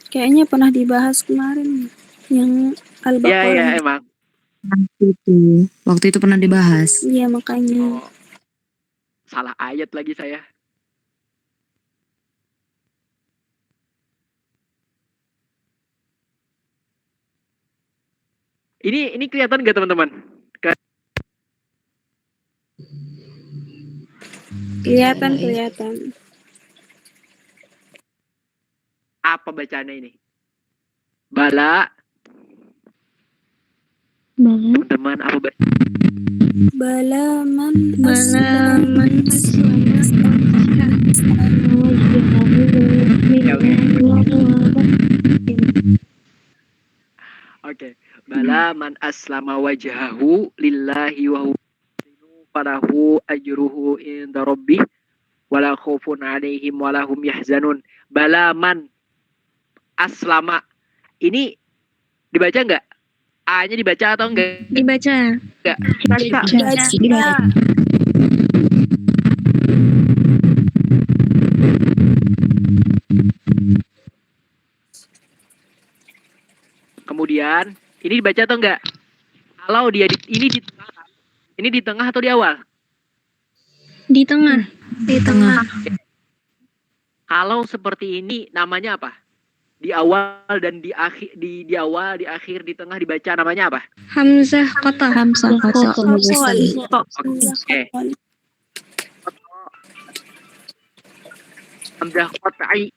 Kayaknya pernah dibahas kemarin yang Al-Baqarah. Iya, emang. Waktu itu pernah dibahas. Iya, makanya. Oh, salah ayat lagi saya. Ini kelihatan nggak teman-teman? Kelihatan. Apa bacaannya ini? Bala, teman-teman, apa baca? Balaman Oke. Bala man aslama wajhahu lillahi wa huwa falahu ajruhu inda rabbih wala khaufun alaihim wala hum yahzanun. Bala man aslama. Ini dibaca enggak? A-nya dibaca atau enggak? Dibaca. Enggak. Dibaca. Kemudian ini dibaca atau enggak? Kalau dia ini di tengah atau di awal? Di tengah. Di tengah. Kalau seperti ini namanya apa? Di awal dan di akhir, di awal, di akhir, di tengah dibaca namanya apa? Hamzah kota. Oke. Hamzah qat'i.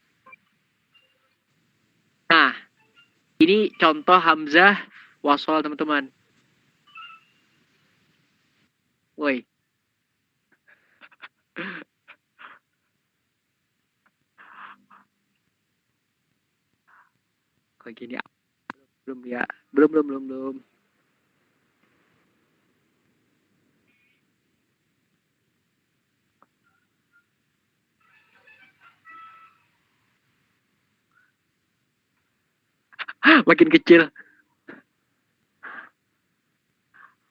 Nah, ini contoh hamzah wasol teman-teman. Woi. Kok gini? Belum ya. Belum. Makin kecil.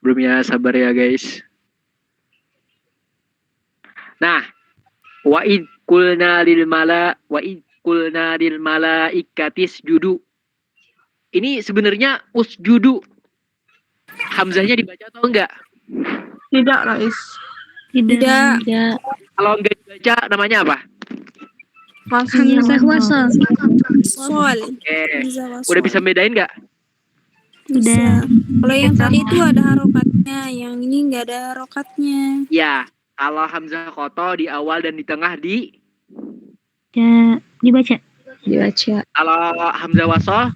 Belum ya, sabar ya guys. Nah, wa id qulna lil malaikatis judu. Ini sebenarnya usjudu. Hamzahnya dibaca atau enggak? Tidak, Rais. Tidak. Kalau enggak dibaca namanya apa? Hamzah wasal. Sol. Oke. Hamzah wasol. Udah bisa bedain enggak? Bisa. Kalau yang tadi itu ada harokatnya, yang ini nggak ada harokatnya. Ya, kalau hamzah koto di awal dan di tengah Ya, dibaca. kalau hamzah wasol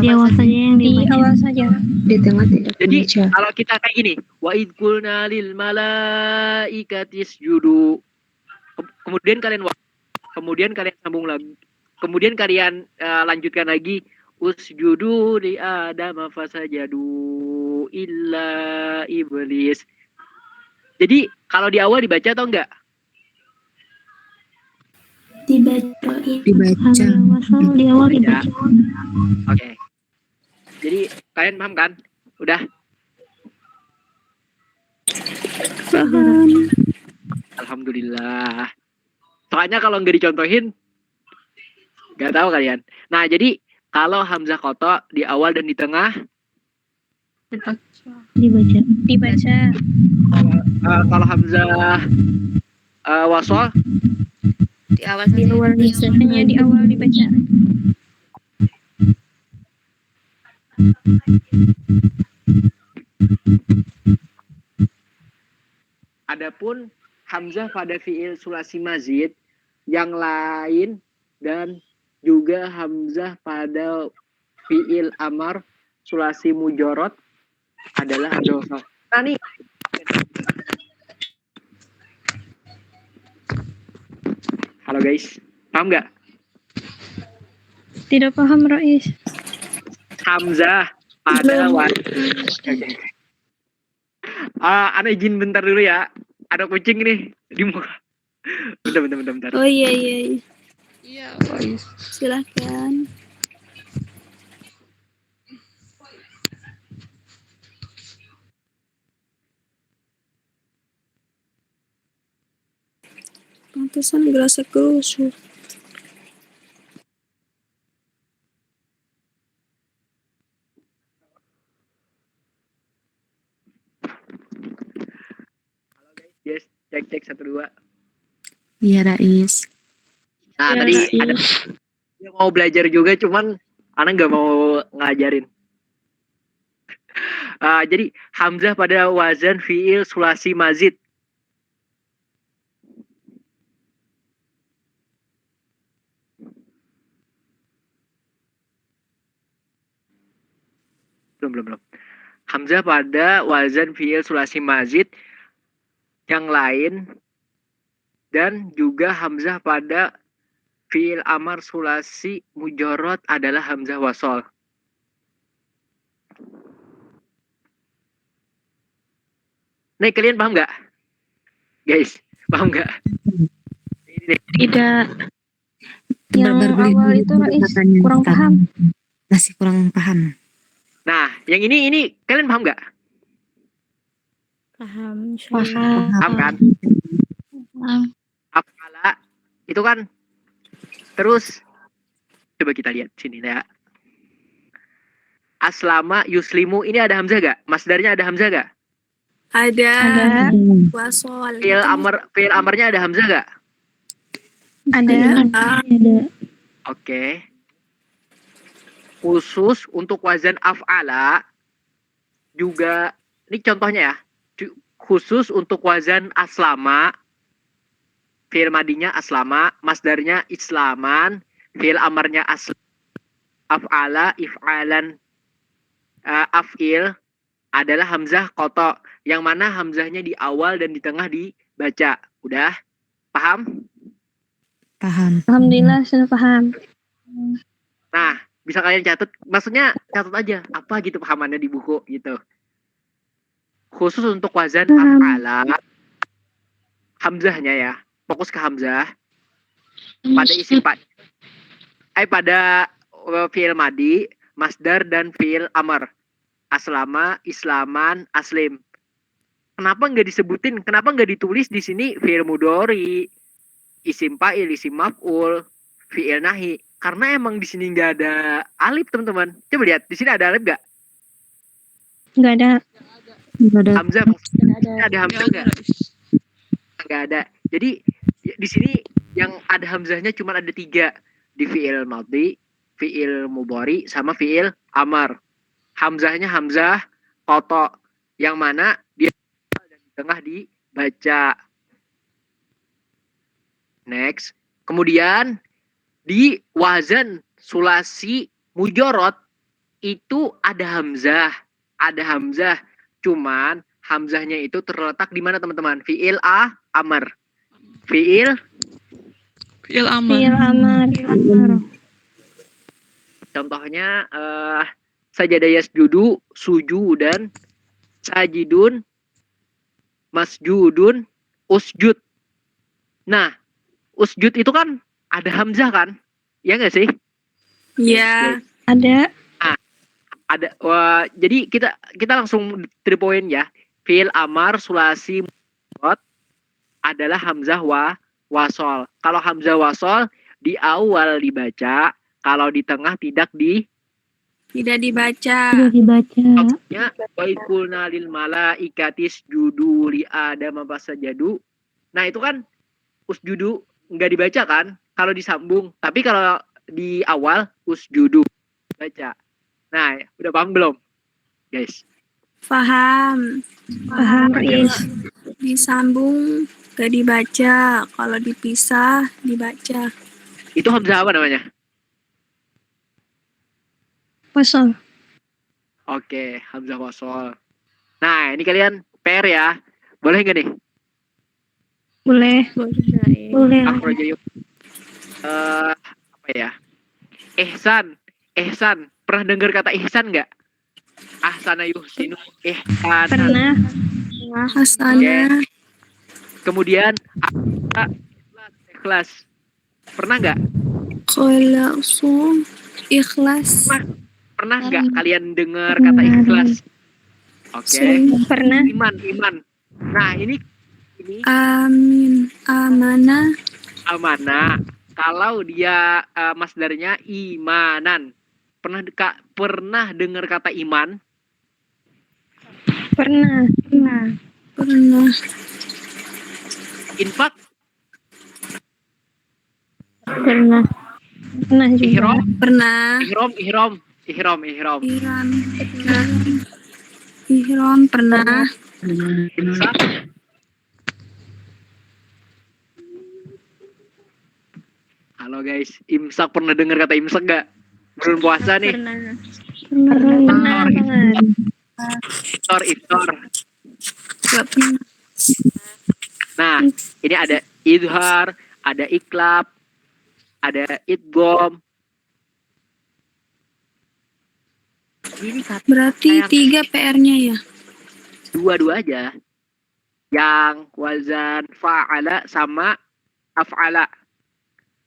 Di awal saja yang dibaca. Di awal saja. Di tengah tidak jadi dibaca. kalau kita kayak gini, wa id qulna lil malaikatis judu. Kemudian kalian sambung lagi. Kemudian kalian lanjutkan lagi usjudu li Adam fasajadu illa iblis. Jadi kalau di awal dibaca atau enggak? Dibaca. Hamzah wasal di awal dibaca. Oke. Jadi kalian paham kan? Udah. Paham. Alhamdulillah. Soalnya kalau nggak dicontohin, nggak tahu kalian. Nah, jadi kalau hamzah koto di awal dan di tengah, Dibaca. kalau hamzah wasol Di awal hanya di awal dibaca. adapun hamzah pada fiil sulasi mazid yang lain dan juga hamzah pada fiil amar sulasi mujorot adalah hamzah wasol. Nah nih, halo guys, paham nggak? Tidak paham, Rais. Hamzah pada Ana izin bentar dulu ya. Ada kucing nih di muka. Bentar. Oh iya. Iya, Rais. Silahkan. Pantesan gerasa kerusuk. Yes, cek 1 2. Iya, Rais. Nah, Ya, tadi Rais. ada yang mau belajar juga cuman Ana nggak mau ngajarin. Jadi hamzah pada wazan fiil sulasi mazid. Belum. Hamzah pada wazan fiil sulasi mazid yang lain dan juga hamzah pada fiil amar sulasi mujarrad adalah hamzah wasol. Nih kalian paham nggak? Guys, paham nggak? Tidak. Yang Berbalik awal itu Rais kurang paham. Masih kurang paham. Nah, yang ini kalian paham nggak? Paham. Paham kan? Afala itu kan terus coba kita lihat sini ya. Aslama yuslimu ini ada hamzah gak? Masdarnya ada hamzah gak? Ada. Ada. Wasol. Fiil amarnya ada hamzah gak? Ada. Oke. Khusus untuk wazan af'ala juga ini contohnya ya. Khusus untuk wazan aslama fi'il madinya aslama, masdarnya islaman, fi'il amarnya af'ala, if'alan, af'il adalah hamzah koto, yang mana hamzahnya di awal dan di tengah dibaca. Udah? Paham? Paham. Alhamdulillah sudah paham. Nah, bisa kalian catat, maksudnya catat aja apa gitu pahamannya di buku gitu. Khusus untuk wazan af'ala, hamzahnya ya, fokus ke hamzah. Pada isim pada fi'il madi, masdar dan fi'il amar. Aslama, islaman, aslim. Kenapa nggak disebutin? Kenapa nggak ditulis di sini fi'il mudhari, isim fa'il, isim maf'ul, fi'il nahi? Karena emang di sini nggak ada alif, teman-teman. Coba lihat, di sini ada alif nggak? Nggak ada. Nggak ada. Hamzah, ada hamzah nggak? Nggak ada. Jadi di sini yang ada hamzahnya cuma ada 3, di fi'il madhi, fi'il mudhari, sama fi'il amar. Hamzahnya hamzah koto, yang mana dia di tengah dibaca. Next. Kemudian di wazan sulasi mujorot itu ada hamzah. Cuman hamzahnya itu terletak di mana, teman-teman? Fi'il amar. Fi'il amar. Contohnya sajada yasjudu, sujudan, sajidun, masjudun, usjud. Nah, usjud itu kan ada hamzah kan? Ya nggak sih? Iya. Ada. Ada. Jadi kita langsung 3 poin ya. Fi'il amar sulasi mudhari adalah hamzah wasol. Kalau hamzah wasol di awal dibaca, kalau di tengah tidak dibaca. Contohnya wa qulna lil malaikatis judu li adam fasajadu. Nah, itu kan usjudu nggak dibaca kan kalau disambung. Tapi kalau di awal usjudu baca. Nah, udah paham belum, guys? Paham. Disambung gak dibaca, kalau dipisah dibaca. Itu hamzah apa namanya? Wasol. Oke, hamzah wasol. Nah, ini kalian PR ya. Boleh nggak nih? Boleh. Aku aja yuk. Apa ya? Ihsan. Pernah dengar kata ihsan nggak? Ahsana yuhsinu ihsan. Pernah. Hasanah. Kemudian ikhlas. Pernah nggak? Ikhlas. Pernah nggak kalian dengar kata ikhlas? Oke. Pernah. Iman. Nah, ini Amin. Amanah. Kalau dia masdarnya imanan. Pernah dengar kata iman? Pernah. Infak? Pernah juga. Ihram? Pernah. Ihram. Ihram pernah. Imsak? Halo guys, imsak pernah dengar kata imsak nggak? Bulan puasa nih. Pernah banget. Iftar. Gak pernah. Nah, ini ada idhar, ada iklab, ada idgom. Ini kata Berarti 3 PR-nya ya? 2 aja. Yang wazan fa'ala sama af'ala.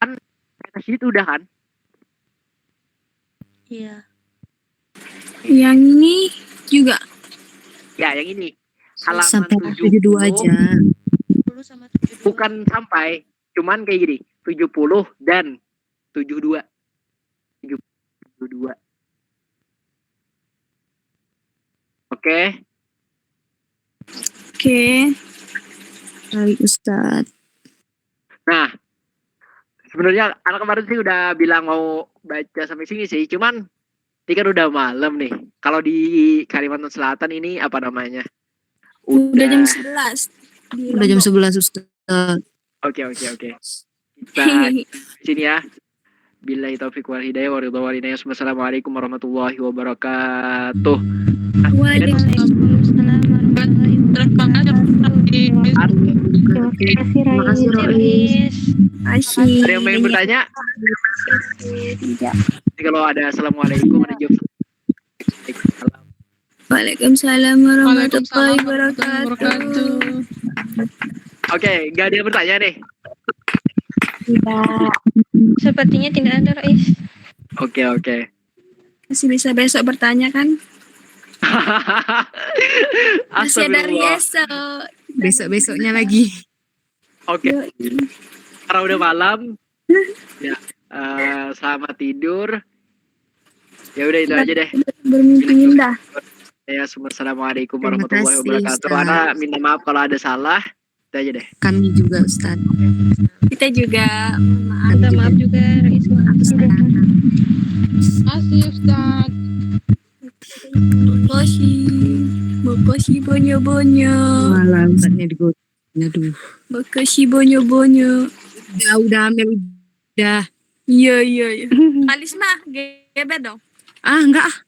Kan kata syid udah kan? Iya. Yang ini juga. Ya, yang ini. Halaman Sampai 70 aja. Bukan sampai, cuman kayak gini. 70 dan 72. 72. Oke. Baik, Ustaz. Nah, sebenarnya anak kemarin sih udah bilang mau baca sampai sini sih, cuman ini kan udah malam nih. Kalau di Kalimantan Selatan ini apa namanya? Udah jam 11. Udah jam 11, Ustaz. Oke. Kita di sini ya. Billahi taufiq wal hidayah wa ridha wal inayah. Wassalamualaikum warahmatullahi wabarakatuh. Waalaikumsalam warahmatullahi wabarakatuh. Terima kasih Rois. Ada yang ingin bertanya? Jadi kalau ada assalamualaikum, ada jawab. Waalaikumsalam warahmatullahi wabarakatuh. Oke, nggak ada yang bertanya nih. Tidak. Sepertinya tidak ada, Rois. Oke. Masih bisa besok bertanya kan? Masih ada Astagfirullah. besok. Besok-besoknya lagi. Oke. Karena udah malam. Ya, selamat tidur. Ya udah itu aja deh. Bermimpi indah. Ya, assalamualaikum Terima warahmatullahi kasih, wabarakatuh. Ustaz. Ana minta maaf kalau ada salah. Itu aja deh. Kami juga Ustaz. Kita juga maaf. Minta maaf juga, Rois. Makasih Ustaz. Makasih banyak-banyak. Malah Ustaznya digodain. Aduh. Makasih banyak-banyak. Udah Amel udah. Iya. Alisma, gebet dong. Enggak